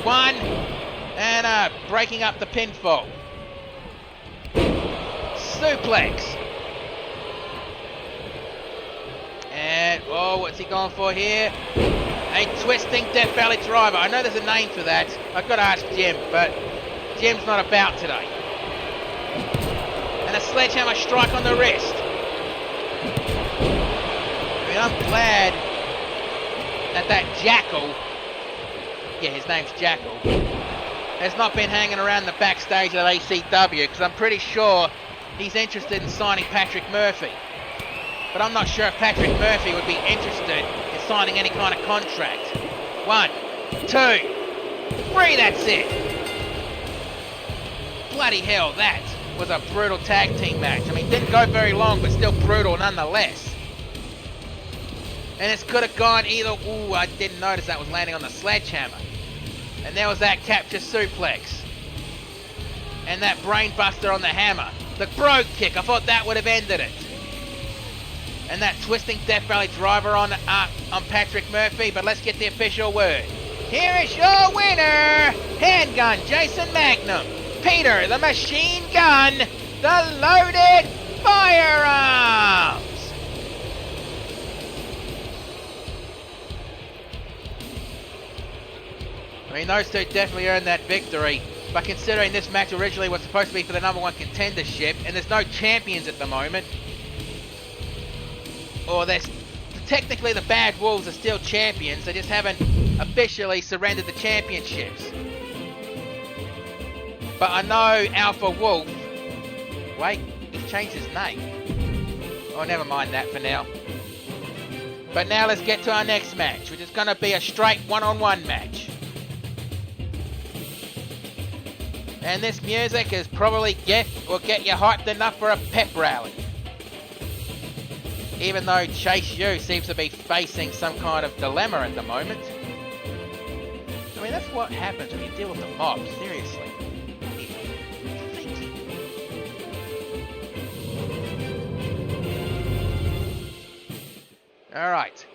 1. And breaking up the pinfall. Suplex. And, oh, what's he going for here? A twisting Death Valley driver. I know there's a name for that. I've got to ask Jim, but Jim's not about today. And a sledgehammer strike on the wrist. I mean, I'm glad that Jackal, yeah, his name's Jackal, has not been hanging around the backstage at ACW, because I'm pretty sure he's interested in signing Patrick Murphy. But I'm not sure if Patrick Murphy would be interested in signing any kind of contract. 1, 2, 3, that's it. Bloody hell, that was a brutal tag team match. I mean, didn't go very long, but still brutal nonetheless. And this could have gone either... Ooh, I didn't notice that was landing on the sledgehammer. And there was that capture suplex. And that brain buster on the hammer. The brogue kick, I thought that would have ended it. And that twisting Death Valley driver on Patrick Murphy, but let's get the official word. Here is your winner, Handgun Jason Magnum, Peter the Machine Gun, the Loaded Firearms. I mean, those two definitely earned that victory, but considering this match originally was supposed to be for the #1 contendership, and there's no champions at the moment, or there's technically the Bad Wolves are still champions, they just haven't officially surrendered the championships. But I know Alpha Wolf, wait, he's changed his name. Oh, never mind that for now. But now let's get to our next match, which is going to be a straight one-on-one match. And this music is probably get you hyped enough for a pep rally. Even though Chase U seems to be facing some kind of dilemma at the moment. I mean, that's what happens when you deal with the mob, seriously. What are you thinking? Alright.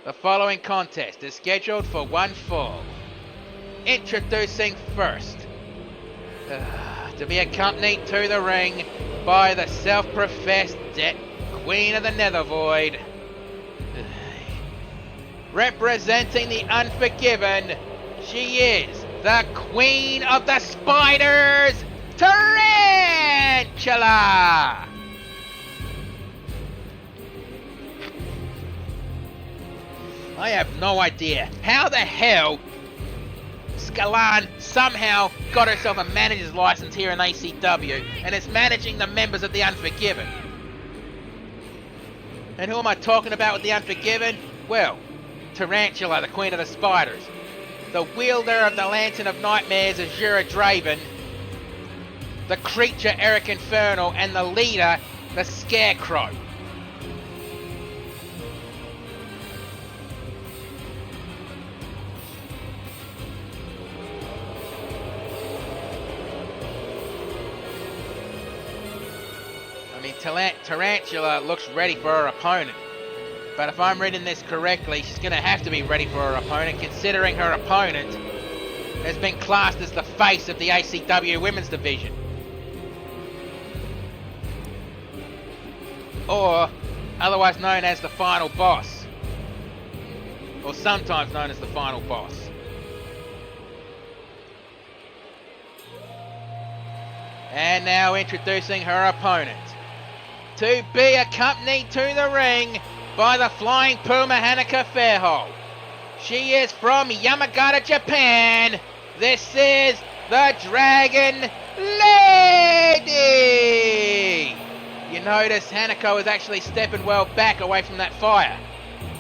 The following contest is scheduled for one fall. Introducing first. To be accompanied to the ring by the self-professed Queen of the Nether Void. Representing the Unforgiven, she is the Queen of the Spiders, Tarantula! I have no idea how the hell Scalan somehow got herself a manager's license here in ACW and is managing the members of the Unforgiven. And who am I talking about with the Unforgiven? Well, Tarantula, the Queen of the Spiders. The wielder of the Lantern of Nightmares, Azura Draven. The creature, Eric Inferno. And the leader, the Scarecrow. I mean, Tarantula looks ready for her opponent. But if I'm reading this correctly, she's going to have to be ready for her opponent, considering her opponent has been classed as the face of the ACW Women's Division. Or otherwise known as the Final Boss. Or sometimes known as the Final Boss. And now introducing her opponent. To be accompanied to the ring by the Flying Puma Hanukkah Fairhold. She is from Yamagata, Japan. This is the Dragon Lady. You notice Hanako is actually stepping well back away from that fire.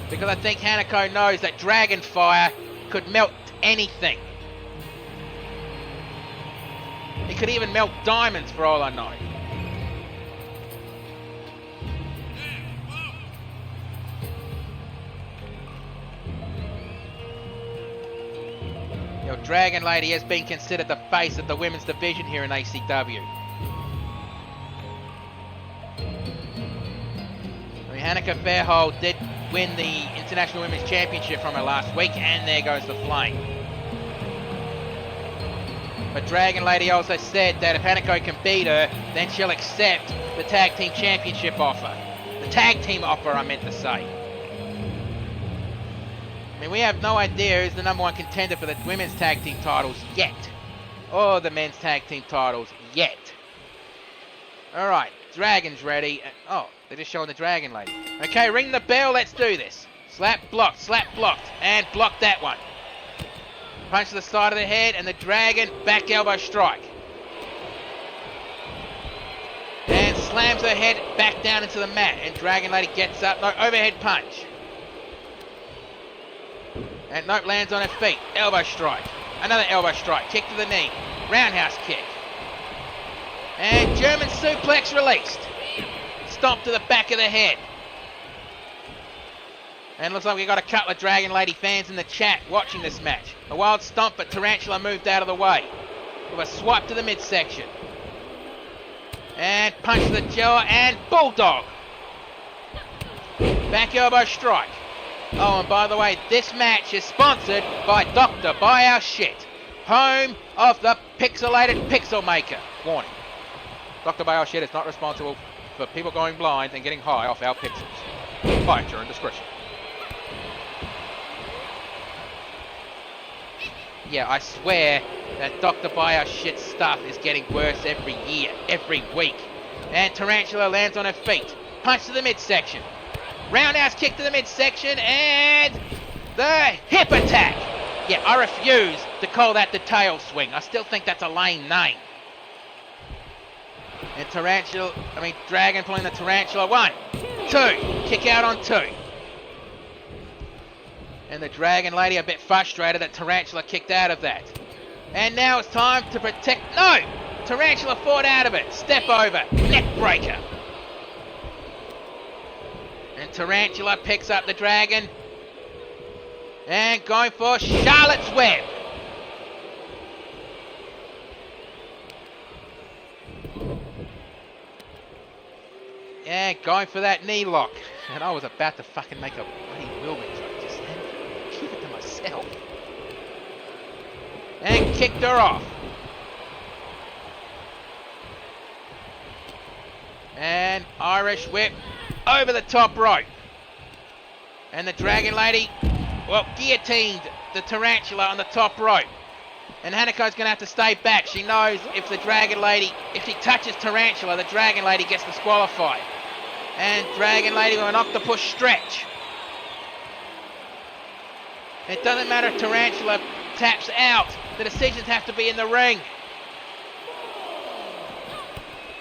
Because I think Hanako knows that Dragon Fire could melt anything. It could even melt diamonds for all I know. Your Dragon Lady has been considered the face of the women's division here in ACW. I mean, Hanako Fairhold did win the International Women's Championship from her last week, and there goes the flame. But Dragon Lady also said that if Hanako can beat her, then she'll accept the Tag Team Championship offer. The Tag Team offer, I meant to say. I mean, we have no idea who's the #1 contender for the women's tag team titles yet. Or the men's tag team titles yet. Alright, Dragon's ready. Oh, they're just showing the Dragon Lady. Okay, ring the bell, let's do this. Slap blocked, and block that one. Punch to the side of the head, and the Dragon back elbow strike. And slams her head back down into the mat, and Dragon Lady gets up. No, overhead punch. And nope, lands on her feet. Elbow strike. Another elbow strike. Kick to the knee. Roundhouse kick. And German suplex released. Stomp to the back of the head. And looks like we got a couple of Dragon Lady fans in the chat watching this match. A wild stomp, but Tarantula moved out of the way. With a swipe to the midsection. And punch to the jaw, and Bulldog. Back elbow strike. Oh, and by the way, this match is sponsored by Dr. Buy Our Shit, home of the pixelated pixel maker. Warning, Dr. Buy Our Shit is not responsible for people going blind and getting high off our pixels. Buy at your own discretion. Yeah, I swear that Dr. Buy Our Shit stuff is getting worse every year, every week. And Tarantula lands on her feet. Punch to the midsection. Roundhouse kick to the midsection, and the hip attack. Yeah, I refuse to call that the tail swing. I still think that's a lame name. And Dragon pulling the Tarantula. 1, 2, kick out on 2. And the Dragon Lady a bit frustrated that Tarantula kicked out of that. And now it's time to protect. No! Tarantula fought out of it. Step over. Neck breaker. And Tarantula picks up the Dragon. And going for Charlotte's Web. And going for that knee lock. And I was about to fucking make a bloody Wilbur joke just then. Keep it to myself. And kicked her off. And Irish whip over the top rope. And the Dragon Lady, well, guillotined the Tarantula on the top rope. And Hanako's going to have to stay back. She knows if the Dragon Lady, if she touches Tarantula, the Dragon Lady gets disqualified. And Dragon Lady with an octopus stretch. It doesn't matter if Tarantula taps out. The decisions have to be in the ring.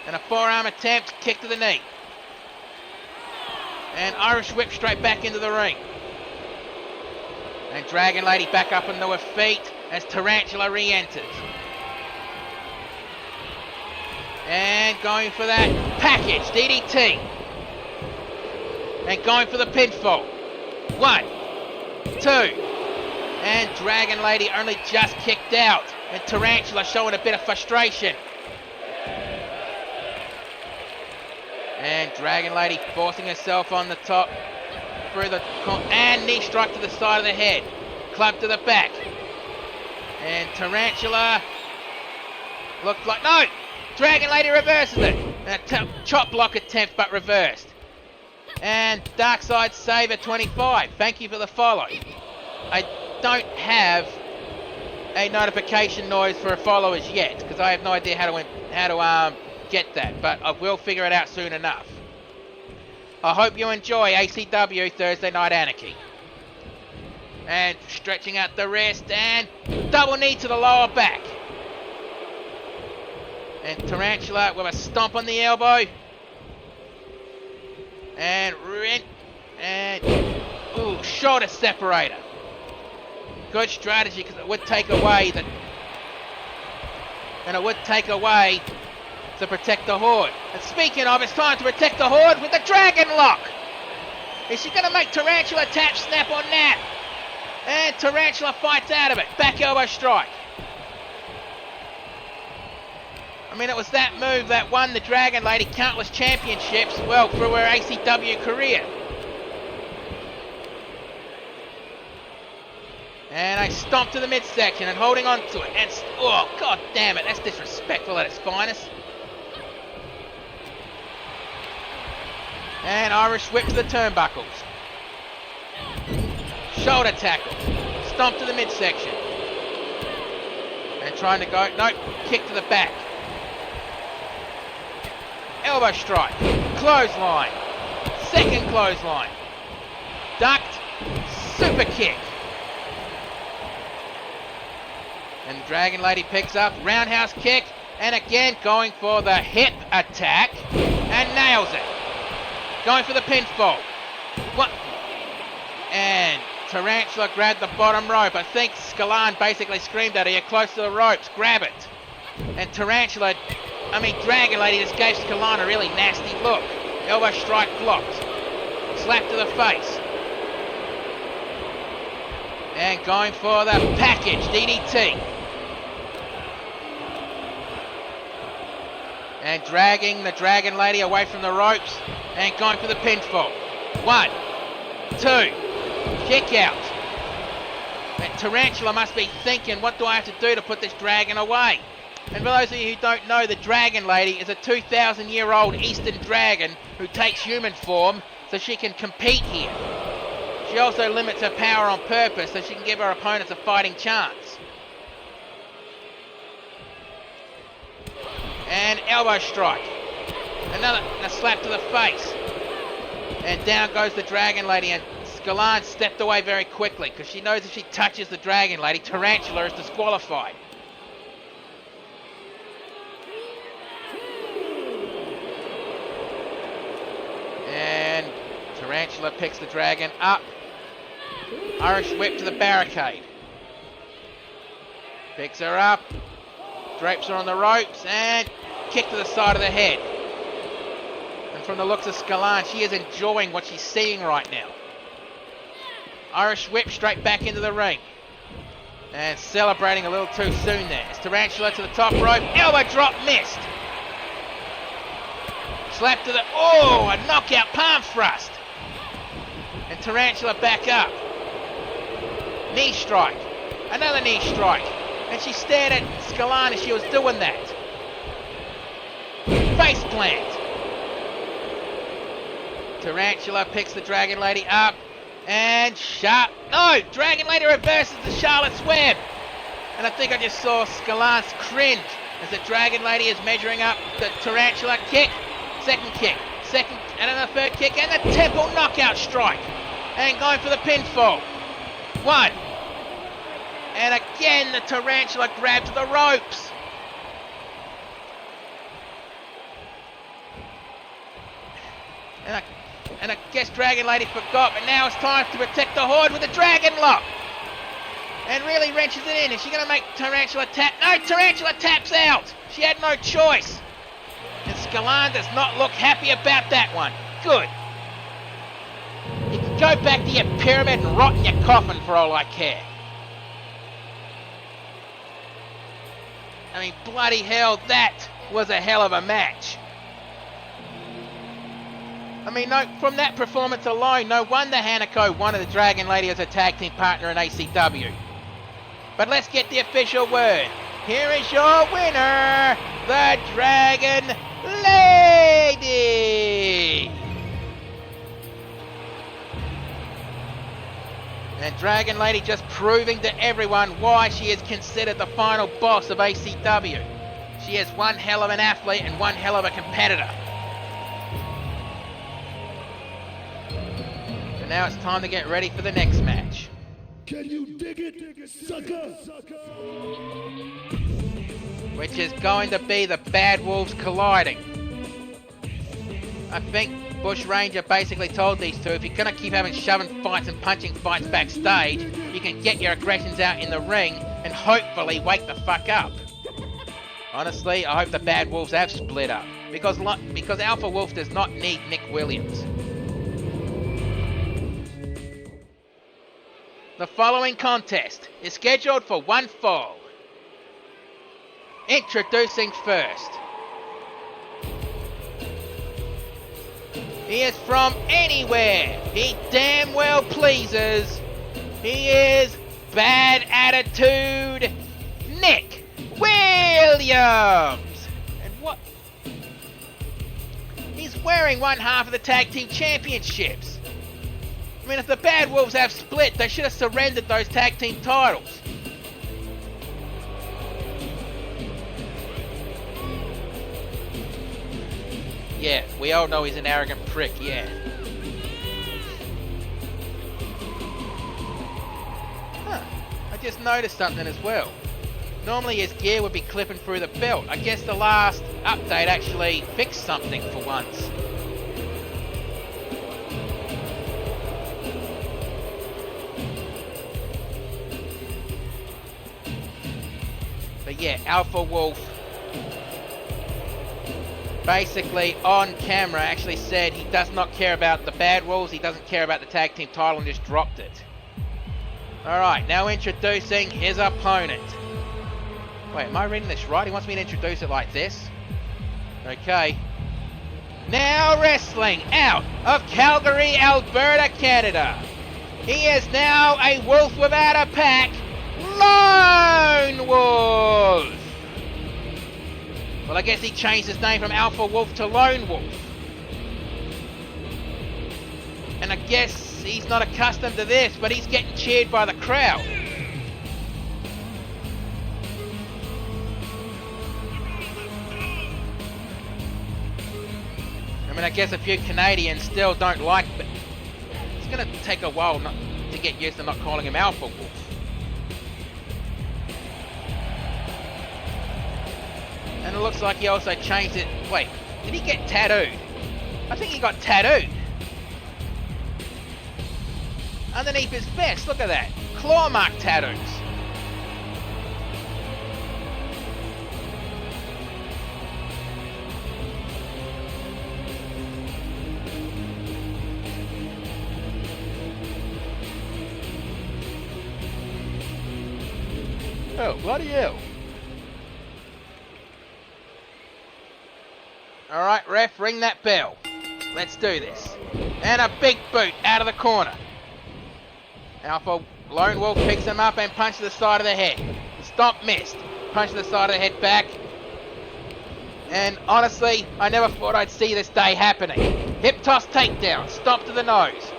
And a forearm attempt, kick to the knee. And Irish whip straight back into the ring. And Dragon Lady back up onto her feet as Tarantula re-enters. And going for that package, DDT. And going for the pinfall. 1, 2. And Dragon Lady only just kicked out. And Tarantula showing a bit of frustration. And Dragon Lady forcing herself on the top. Through the and knee strike to the side of the head. Club to the back. And Tarantula looks like, no! Dragon Lady reverses it. And a chop block attempt, but reversed. And Darkside Saver 25. Thank you for the follow. I don't have a notification noise for followers yet, because I have no idea how to get that, but I will figure it out soon enough. I hope you enjoy ACW Thursday Night Anarchy. And stretching out the wrist, and double knee to the lower back. And Tarantula with a stomp on the elbow. And ooh, shoulder separator. Good strategy because it would take away the... And it would take away to protect the Horde. And speaking of, it's time to protect the Horde with the Dragon Lock. Is she going to make Tarantula tap, snap, or nap? And Tarantula fights out of it. Back elbow strike. I mean, it was that move that won the Dragon Lady countless championships, well, through her ACW career. And a stomp to the midsection and holding on to it. And, oh, god damn it, that's disrespectful at its finest. And Irish whip to the turnbuckles. Shoulder tackle. Stomp to the midsection. And trying to go, nope, kick to the back. Elbow strike. Clothesline. Second clothesline. Ducked. Super kick. And Dragon Lady picks up. Roundhouse kick. And again going for the hip attack. And nails it. Going for the pinfall. What? And Tarantula grabbed the bottom rope. I think Scalan basically screamed at her, "You're close to the ropes, grab it." And Tarantula, Dragon Lady just gave Scalan a really nasty look. Elbow strike blocked. Slap to the face. And going for the package, DDT. And dragging the Dragon Lady away from the ropes. And going for the pinfall. 1, 2, kick out. And Tarantula must be thinking, what do I have to do to put this dragon away? And for those of you who don't know, the Dragon Lady is a 2,000-year-old Eastern dragon who takes human form so she can compete here. She also limits her power on purpose so she can give her opponents a fighting chance. And elbow strike. Another slap to the face. And down goes the Dragon Lady, and Scalan stepped away very quickly because she knows if she touches the Dragon Lady, Tarantula is disqualified. And Tarantula picks the dragon up. Irish whip to the barricade. Picks her up. Drapes her on the ropes and kick to the side of the head. And from the looks of Scalan, she is enjoying what she's seeing right now. Irish whip straight back into the ring. And celebrating a little too soon there. It's Tarantula to the top rope. Elbow drop missed. Slap to the... Oh, a knockout palm thrust. And Tarantula back up. Knee strike. Another knee strike. And she stared at Scalan as she was doing that. Face plant. Tarantula picks the Dragon Lady up. And No! Dragon Lady reverses the Charlotte's Web. And I think I just saw Scalan's cringe as the Dragon Lady is measuring up the Tarantula kick. Second kick. Second and then a third kick. And the temple knockout strike. And going for the pinfall. 1. And again the Tarantula grabs the ropes. And I guess Dragon Lady forgot, but now it's time to protect the Horde with the Dragon Lock. And really wrenches it in. Is she going to make Tarantula tap? No, Tarantula taps out. She had no choice. And Scalan does not look happy about that one. Good. You can go back to your pyramid and rot in your coffin for all I care. I mean, bloody hell, that was a hell of a match. I mean, no, from that performance alone, no wonder Hanako wanted the Dragon Lady as a tag team partner in ACW. But let's get the official word. Here is your winner, the Dragon Lady! And Dragon Lady just proving to everyone why she is considered the final boss of ACW. She is one hell of an athlete and one hell of a competitor. And now it's time to get ready for the next match. Can you dig it, sucker? Which is going to be the Bad Wolves colliding. I think Bush Ranger basically told these two, if you're going to keep having shoving fights and punching fights backstage, you can get your aggressions out in the ring and hopefully wake the fuck up. Honestly, I hope the Bad Wolves have split up, because Alpha Wolf does not need Nick Williams. The following contest is scheduled for one fall. Introducing first. He is from anywhere. He damn well pleases. He is Bad Attitude Nick Williams. And what? He's wearing one half of the Tag Team Championships. I mean, if the Bad Wolves have split, they should have surrendered those Tag Team titles. Yeah, we all know he's an arrogant prick, yeah. Huh, I just noticed something as well. Normally his gear would be clipping through the belt. I guess the last update actually fixed something for once. But yeah, Alpha Wolf basically on camera actually said he does not care about the Bad Wolves, he doesn't care about the tag team title, and just dropped it. Alright, now introducing his opponent. Wait, am I reading this right? He wants me to introduce it like this? Okay. Now wrestling out of Calgary, Alberta, Canada. He is now a wolf without a pack, Lone Wolf. Well, I guess he changed his name from Alpha Wolf to Lone Wolf. And I guess he's not accustomed to this, but he's getting cheered by the crowd. I mean, I guess a few Canadians still don't like it. It's going to take a while to get used to not calling him Alpha Wolf. And it looks like he also changed it. Wait, did he get tattooed? I think he got tattooed. Underneath his vest, look at that. Claw mark tattoos. Oh, bloody hell. Alright, ref, ring that bell. Let's do this. And a big boot out of the corner. Alpha Lone Wolf picks him up and punches the side of the head. The stomp missed. Punch to the side of the head back. And honestly, I never thought I'd see this day happening. Hip toss takedown. Stomp to the nose.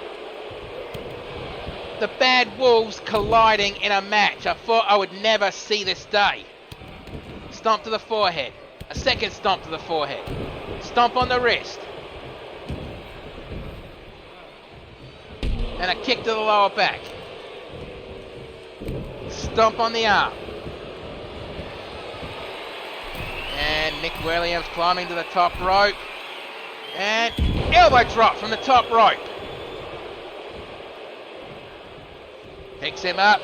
The Bad Wolves colliding in a match. I thought I would never see this day. Stomp to the forehead. A second stomp to the forehead. Stomp on the wrist. And a kick to the lower back. Stomp on the arm. And Nick Williams climbing to the top rope. And elbow drop from the top rope. Picks him up.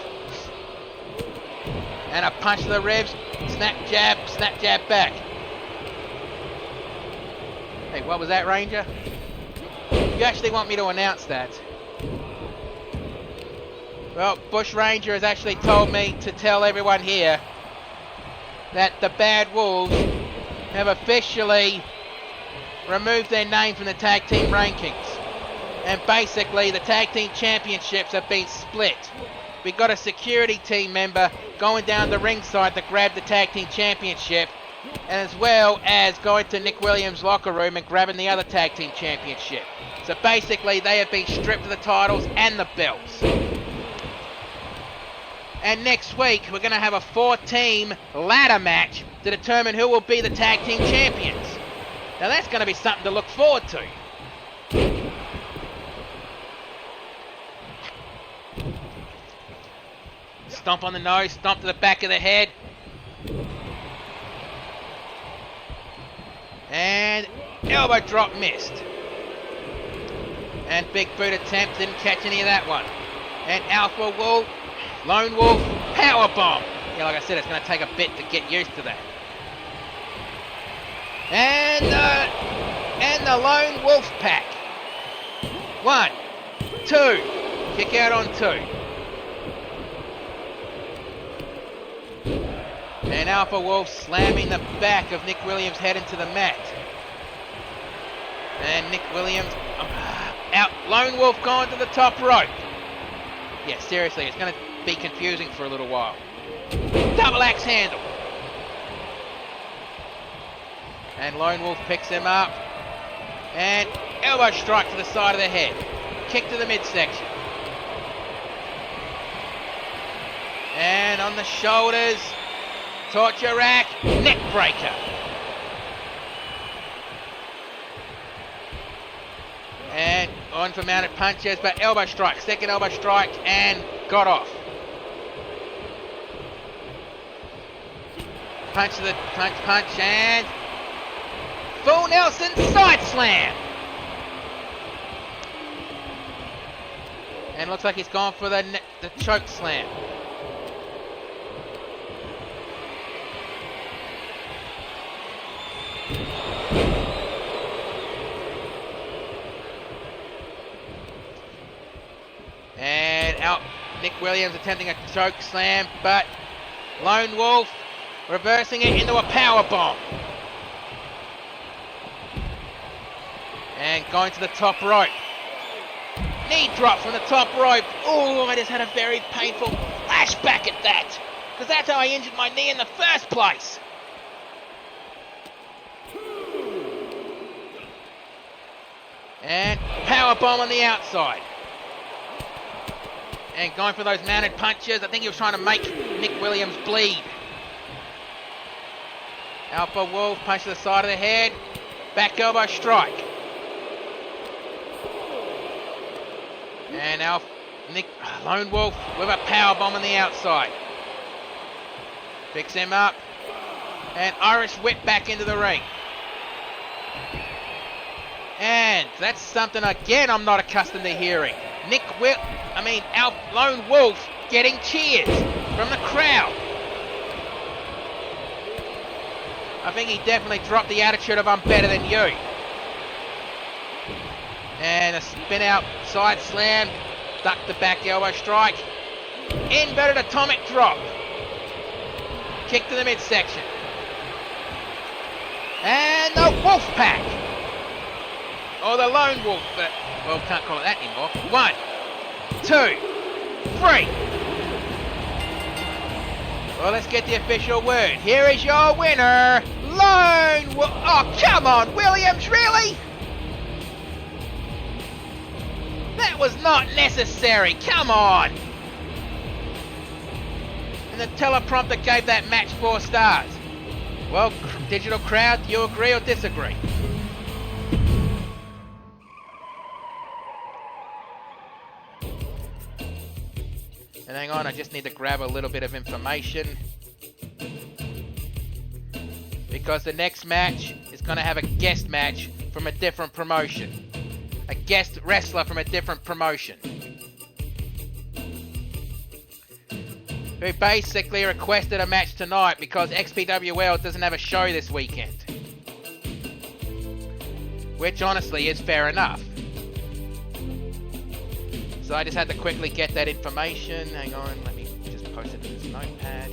And a punch to the ribs. Snap jab back. Hey, what was that, Ranger? You actually want me to announce that? Well, Bush Ranger has actually told me to tell everyone here that the Bad Wolves have officially removed their name from the tag team rankings. And basically, the tag team championships have been split. We got a security team member going down the ringside to grab the tag team championship, and as well as going to Nick Williams' locker room and grabbing the other tag team championship. So basically, they have been stripped of the titles and the belts. And next week, we're going to have a 4-team ladder match to determine who will be the tag team champions. Now that's going to be something to look forward to. Stomp on the nose, stomp to the back of the head. And elbow drop missed. And big boot attempt, didn't catch any of that one. And Alpha Wolf, Lone Wolf, power bomb. Yeah, like I said, it's going to take a bit to get used to that. And the Lone Wolf pack. 1, 2, kick out on 2. And Alpha Wolf slamming the back of Nick Williams' head into the mat. And Nick Williams out. Lone Wolf going to the top rope. Yeah, seriously, it's going to be confusing for a little while. Double axe handle. And Lone Wolf picks him up. And elbow strike to the side of the head. Kick to the midsection. And on the shoulders, torture rack, neck breaker. And on for mounted punches, but elbow strike, second elbow strike, and got off. Punch to the punch, and full Nelson side slam. And looks like he's gone for the choke slam. And out, Nick Williams attempting a choke slam, but Lone Wolf reversing it into a power bomb. And going to the top rope. Knee drop from the top rope. Oh, I just had a very painful flashback at that, because that's how I injured my knee in the first place. And power bomb on the outside. And going for those mounted punches. I think he was trying to make Nick Williams bleed. Alpha Wolf punch to the side of the head. Back elbow strike. And Lone Wolf with a power bomb on the outside. Picks him up. And Irish whip back into the ring. And that's something, again, I'm not accustomed to hearing. Lone Wolf getting cheers from the crowd. I think he definitely dropped the attitude of I'm better than you. And a spin out side slam. Duck the back elbow strike. Inverted atomic drop. Kick to the midsection. And the Wolf Pack. Or the Lone Wolf, but, well, can't call it that anymore. 1, 2, 3. Well, let's get the official word. Here is your winner, Lone Wolf. Oh, come on, Williams, really? That was not necessary, come on. And the teleprompter gave that match 4 stars. Well, digital crowd, do you agree or disagree? And hang on, I just need to grab a little bit of information. Because the next match is going to have a guest match from a different promotion. A guest wrestler from a different promotion. Who basically requested a match tonight because XPWL doesn't have a show this weekend. Which honestly is fair enough. So I just had to quickly get that information. Hang on, let me just post it to this notepad.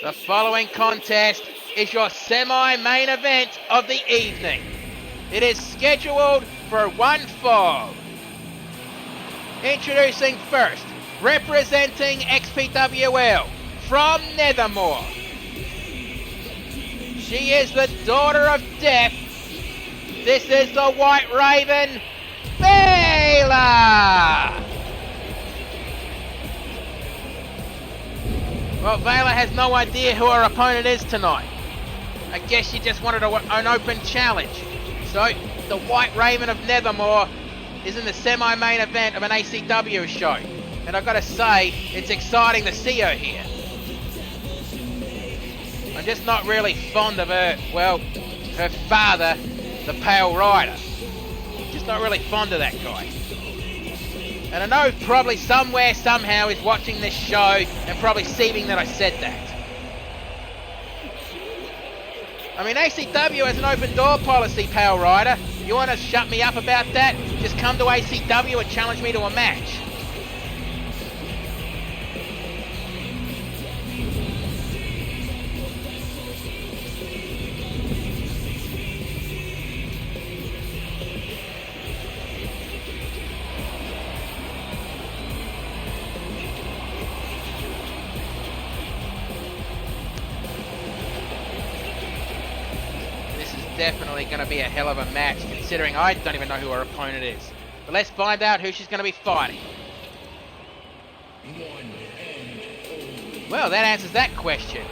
The following contest is your semi-main event of the evening. It is scheduled for 1 fall. Introducing first, representing XPWL from Nethermore. She is the daughter of death. This is the White Raven, Vela. Well, Vela has no idea who her opponent is tonight. I guess she just wanted an open challenge. So, the White Raven of Nethermore is in the semi-main event of an ACW show. And I've got to say, it's exciting to see her here. I'm just not really fond of her, well, her father, the Pale Rider. Just not really fond of that guy. And I know probably somewhere, somehow, he's watching this show and probably seeing that I said that. I mean, ACW has an open door policy, Pale Rider. You want to shut me up about that? Just come to ACW and challenge me to a match. Definitely going to be a hell of a match, considering I don't even know who her opponent is. But let's find out who she's going to be fighting. Well, that answers that question.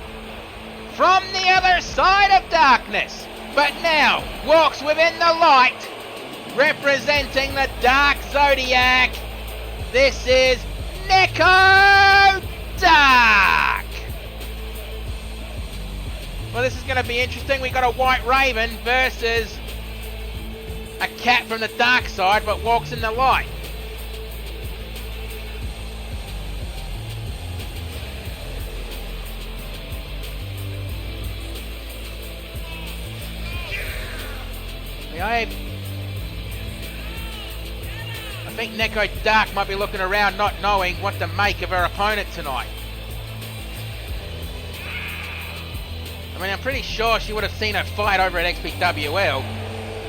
From the other side of darkness, but now walks within the light, representing the Dark Zodiac, this is Neko Dark. Well, this is going to be interesting. We got a White Raven versus a cat from the dark side, but walks in the light. I think Neko Dark might be looking around, not knowing what to make of her opponent tonight. I mean, I'm pretty sure she would have seen her fight over at XPWL,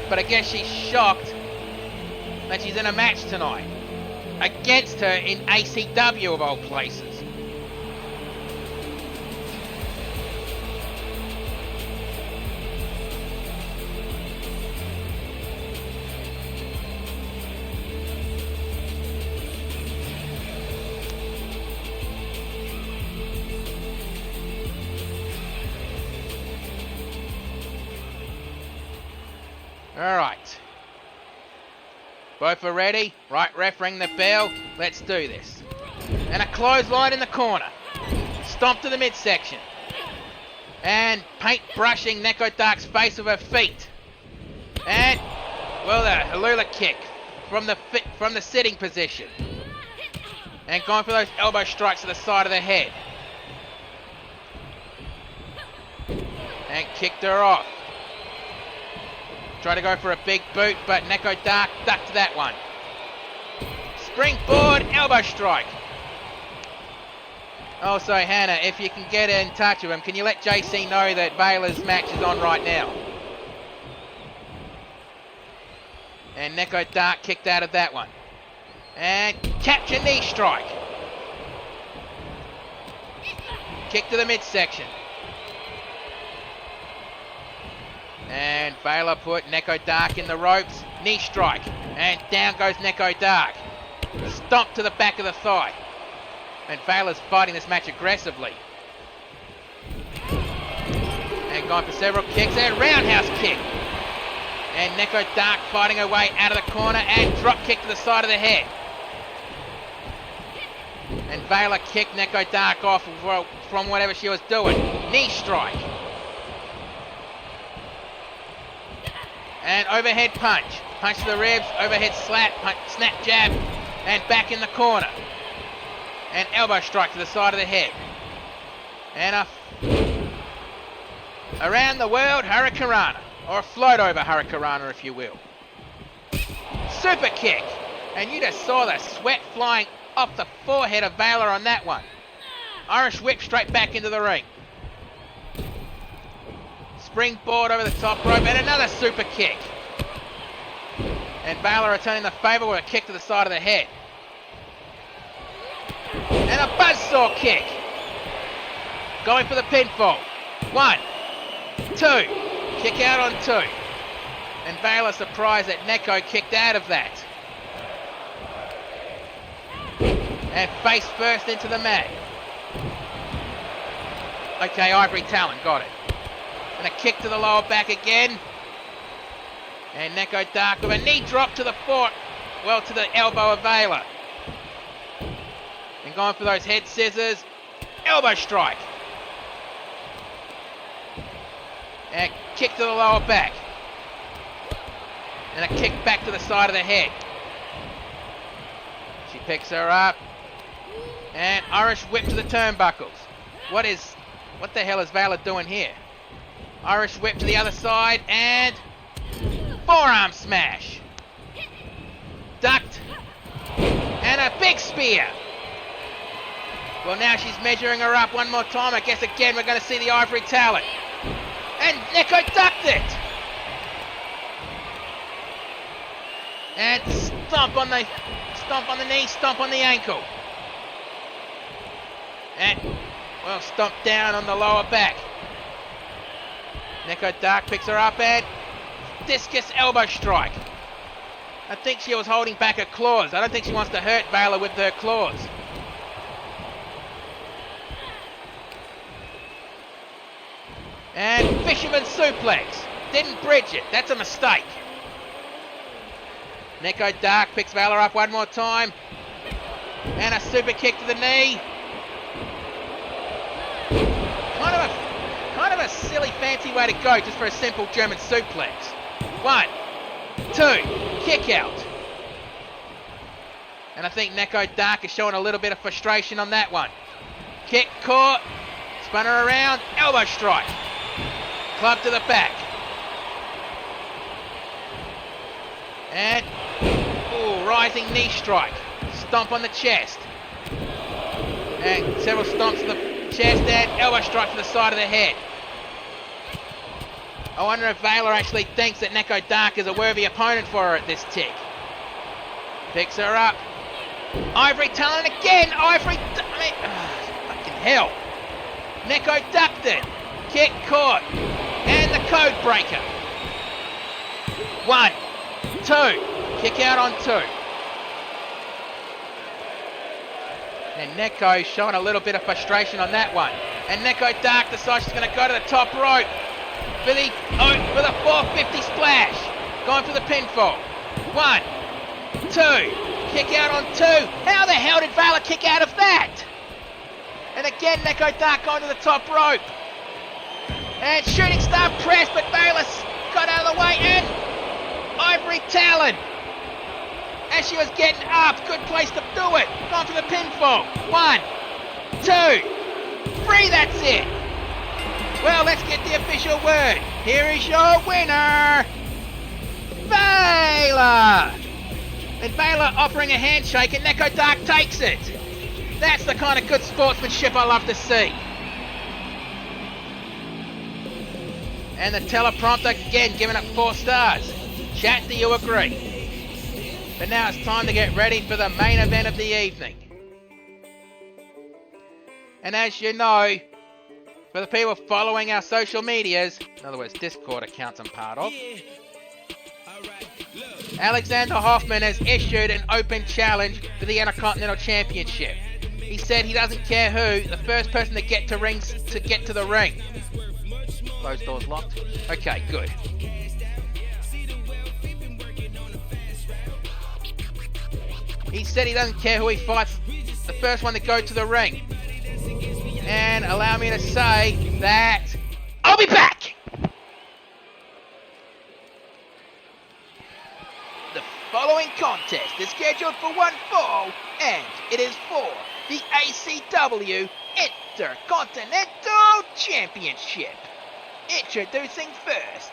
but I guess she's shocked that she's in a match tonight against her in ACW of all places. Alright. Both are ready. Right, ref, ring the bell. Let's do this. And a clothesline in the corner. Stomp to the midsection. And paint brushing Neko Dark's face with her feet. And, well, the Halula kick from the sitting position. And going for those elbow strikes to the side of the head. And kicked her off. Tried to go for a big boot, but Neko Dark ducked that one. Springboard elbow strike. Also, Hannah, if you can get in touch with him, can you let JC know that Baylor's match is on right now? And Neko Dark kicked out of that one. And capture knee strike. Kick to the midsection. And Baylor put Neko Dark in the ropes. Knee strike. And down goes Neko Dark. Stomp to the back of the thigh. And Baylor's fighting this match aggressively. And going for several kicks. And roundhouse kick. And Neko Dark fighting her way out of the corner. And drop kick to the side of the head. And Baylor kicked Neko Dark off from whatever she was doing. Knee strike. And overhead punch. Punch to the ribs, overhead slap, snap jab, and back in the corner. And elbow strike to the side of the head. And around the world Hurricanrana, or a float over Hurricanrana if you will. Super kick. And you just saw the sweat flying off the forehead of Baylor on that one. Irish whip straight back into the ring. Springboard over the top rope and another super kick. And Baylor returning the favour with a kick to the side of the head. And a buzzsaw kick. Going for the pinfall. 1, 2. Kick out on 2. And Baylor surprised that Neko kicked out of that. And face first into the mat. Okay, Ivory Talon, got it. And a kick to the lower back again. And Neko Dark with a knee drop to the to the elbow of Baylor. And going for those head scissors. Elbow strike. And kick to the lower back. And a kick back to the side of the head. She picks her up. And Irish whip to the turnbuckles. What the hell is Valor doing here? Irish whip to the other side and forearm smash. Ducked. And a big spear. Well, now she's measuring her up one more time. I guess again we're going to see the ivory talent. And Neko ducked it. And stomp on the knee, stomp on the ankle. And, well, stomp down on the lower back. Neko Dark picks her up and discus elbow strike. I think she was holding back her claws. I don't think she wants to hurt Valor with her claws. And fisherman suplex. Didn't bridge it. That's a mistake. Neko Dark picks Valor up one more time. And a super kick to the knee. Kind of a silly fancy way to go just for a simple German suplex. 1, 2, kick out. And I think Neko Dark is showing a little bit of frustration on that one. Kick caught. Spun her around. Elbow strike. Club to the back. And, rising knee strike. Stomp on the chest. And several stomps to the chest and elbow strike to the side of the head. I wonder if Valor actually thinks that Neko Dark is a worthy opponent for her at this tick. Picks her up. Ivory talent again. Fucking hell. Neko ducked it. Kick caught. And the code breaker. 1, 2. Kick out on 2. And Neko showing a little bit of frustration on that one. And Neko Dark decides she's going to go to the top rope with a 450 splash. Going for the pinfall. 1, 2. Kick out on 2. How the hell did Valor kick out of that? And again, Neko Dark going to the top rope. And shooting star press, but Valor got out of the way. And Ivory Talon. As she was getting up, good place to do it. Going for the pinfall. 1, 2, 3, that's it. Well, let's get the official word. Here is your winner, Valor. And Valor offering a handshake and Neko Dark takes it. That's the kind of good sportsmanship I love to see. And the teleprompter again giving it 4 stars. Chat, do you agree? But now it's time to get ready for the main event of the evening. And as you know, for the people following our social medias, in other words, Discord accounts I'm part of, Alexander Hoffman has issued an open challenge for the Intercontinental Championship. He said he doesn't care who, the first person to get to the ring. Closed doors locked. Okay, good. He said he doesn't care who he fights, the first one to go to the ring. And allow me to say that I'll be back! The following contest is scheduled for one fall, and it is for the ACW Intercontinental Championship. Introducing first,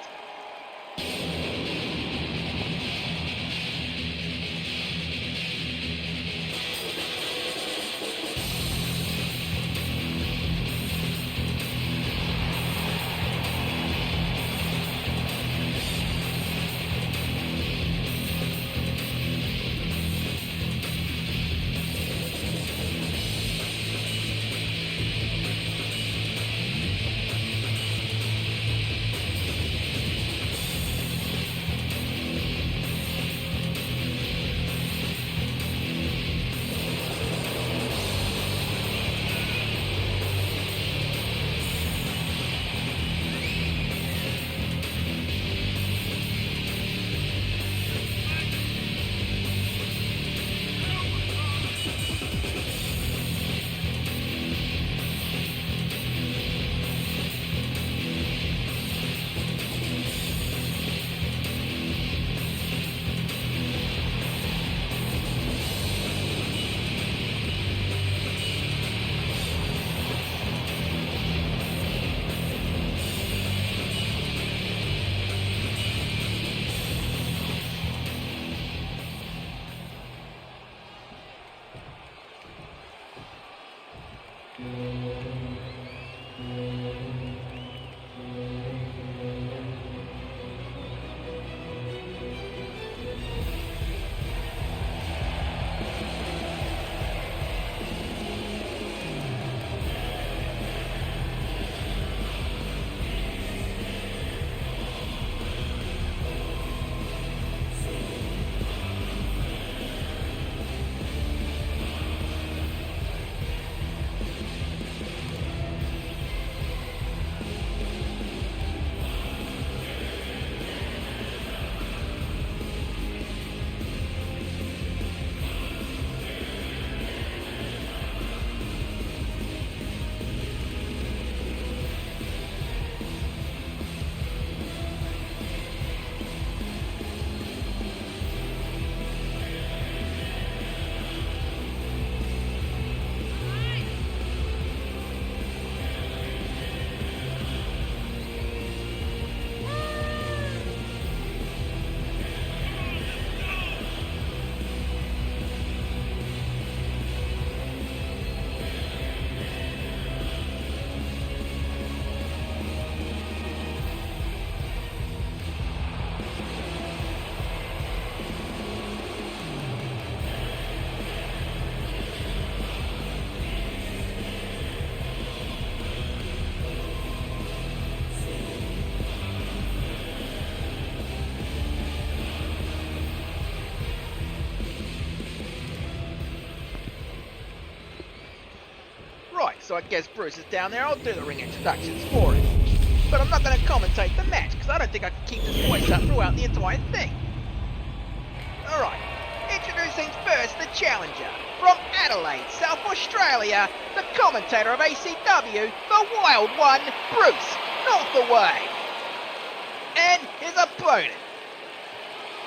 so I guess Bruce is down there. I'll do the ring introductions for him. But I'm not going to commentate the match, because I don't think I can keep this voice up throughout the entire thing. Alright, introducing first the challenger. From Adelaide, South Australia, the commentator of ACW, the Wild One, Bruce Northaway. And his opponent.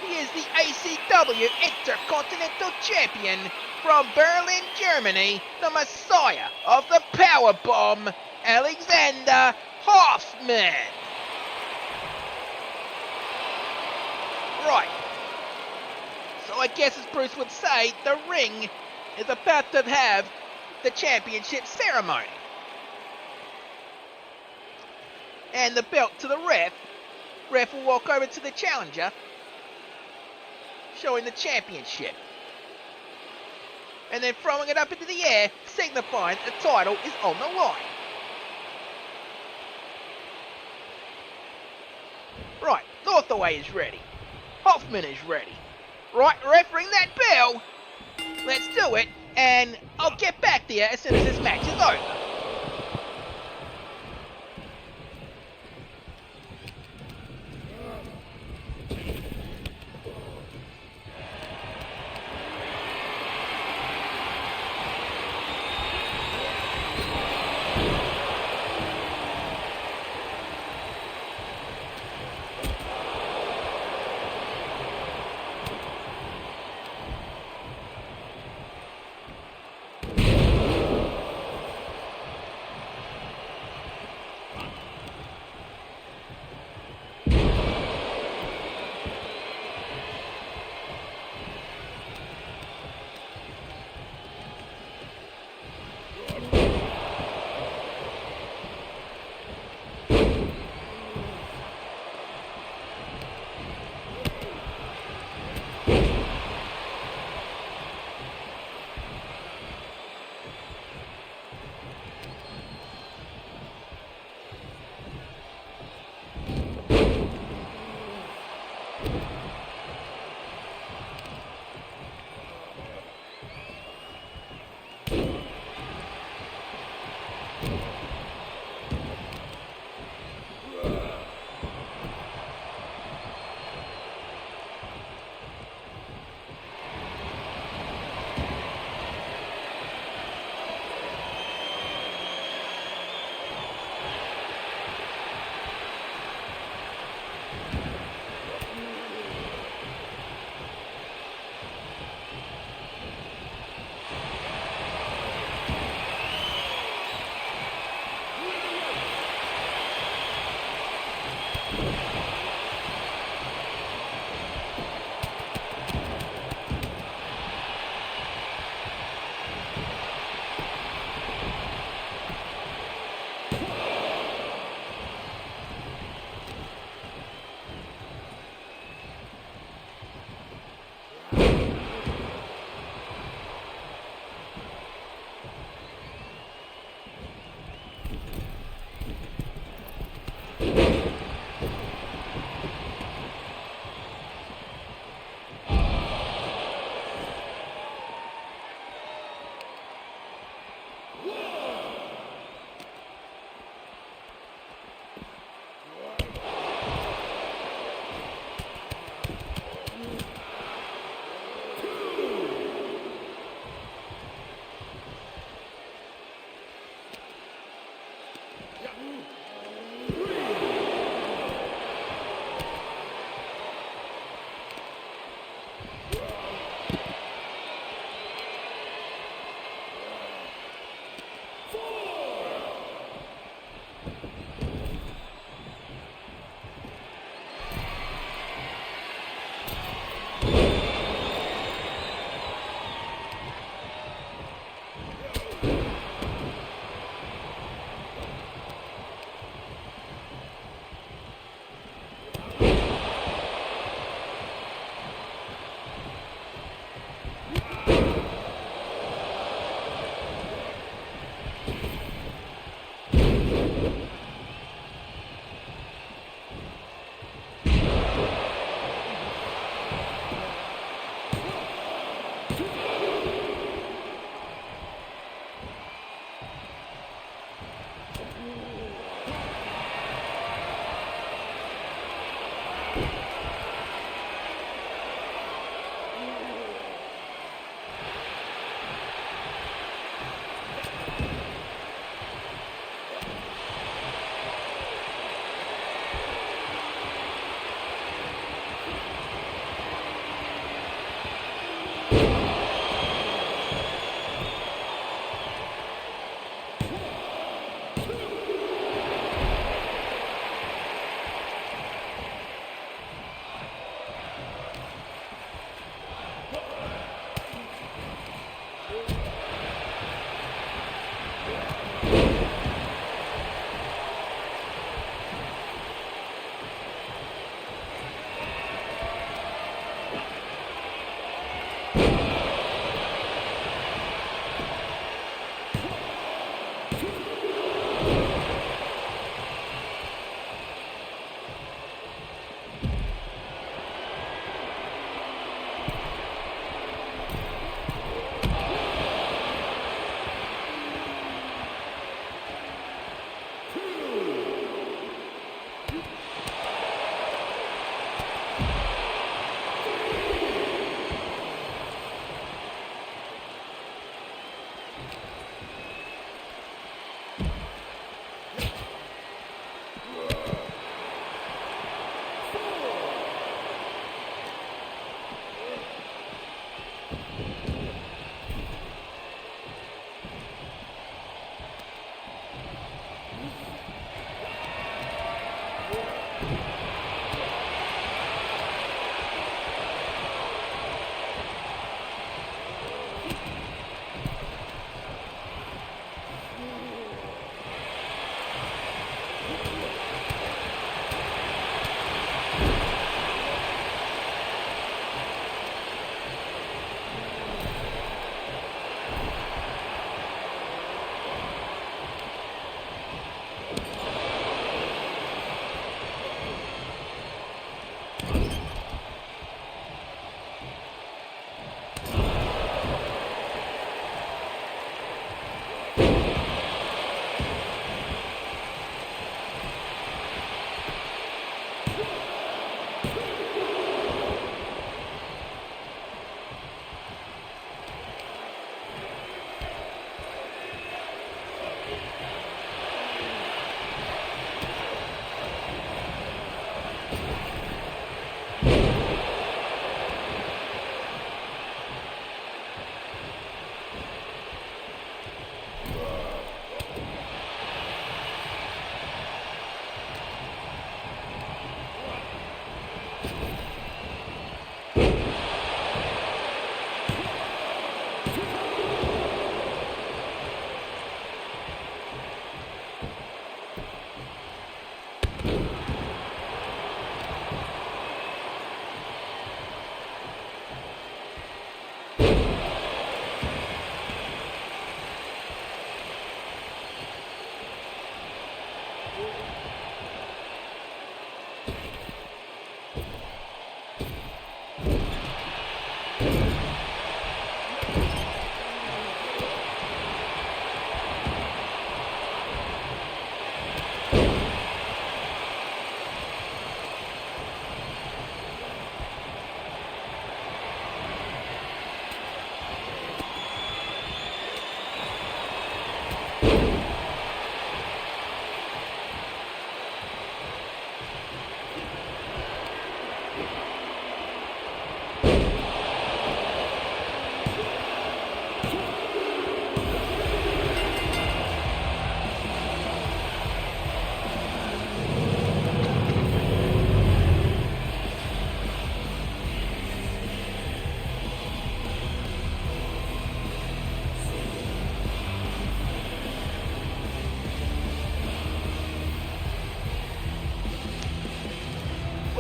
He is the ACW Intercontinental Champion from Berlin, Germany, the Messiah of the Powerbomb, Alexander Hoffman. Right. So I guess as Bruce would say, the ring is about to have the championship ceremony. And the belt to the ref. Ref will walk over to the challenger, showing the championship. And then throwing it up into the air, signifying the title is on the line. Right, Northaway is ready. Hoffman is ready. Right, ref, ring that bell. Let's do it, and I'll get back to you as soon as this match is over.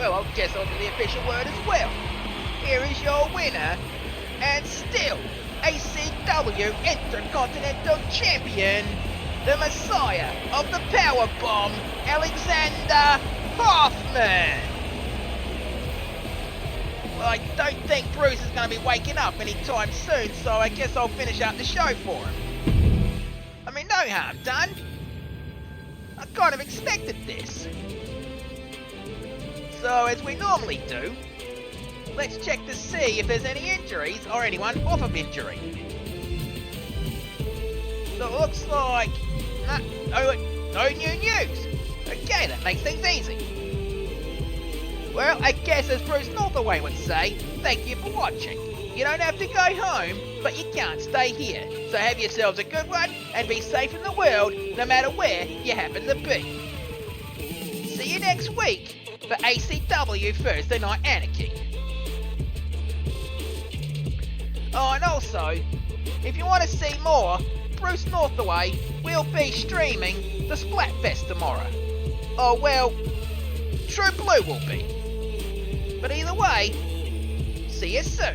Well, I'll guess on to the official word as well. Here is your winner, and still ACW Intercontinental Champion, the Messiah of the Powerbomb, Alexander Hoffman. Well, I don't think Bruce is going to be waking up anytime soon, so I guess I'll finish out the show for him. I mean, no harm done. I kind of expected this. So So, as we normally do, let's check to see if there's any injuries or anyone off of injury. So it looks like no new news. Okay, that makes things easy. Well, I guess as Bruce Northaway would say, thank you for watching. You don't have to go home, but you can't stay here. So have yourselves a good one and be safe in the world no matter where you happen to be. See you next week for ACW Thursday Night Anarchy. Oh, and also, if you want to see more, Bruce Northaway will be streaming the Splatfest tomorrow. Oh well, True Blue will be. But either way, see you soon.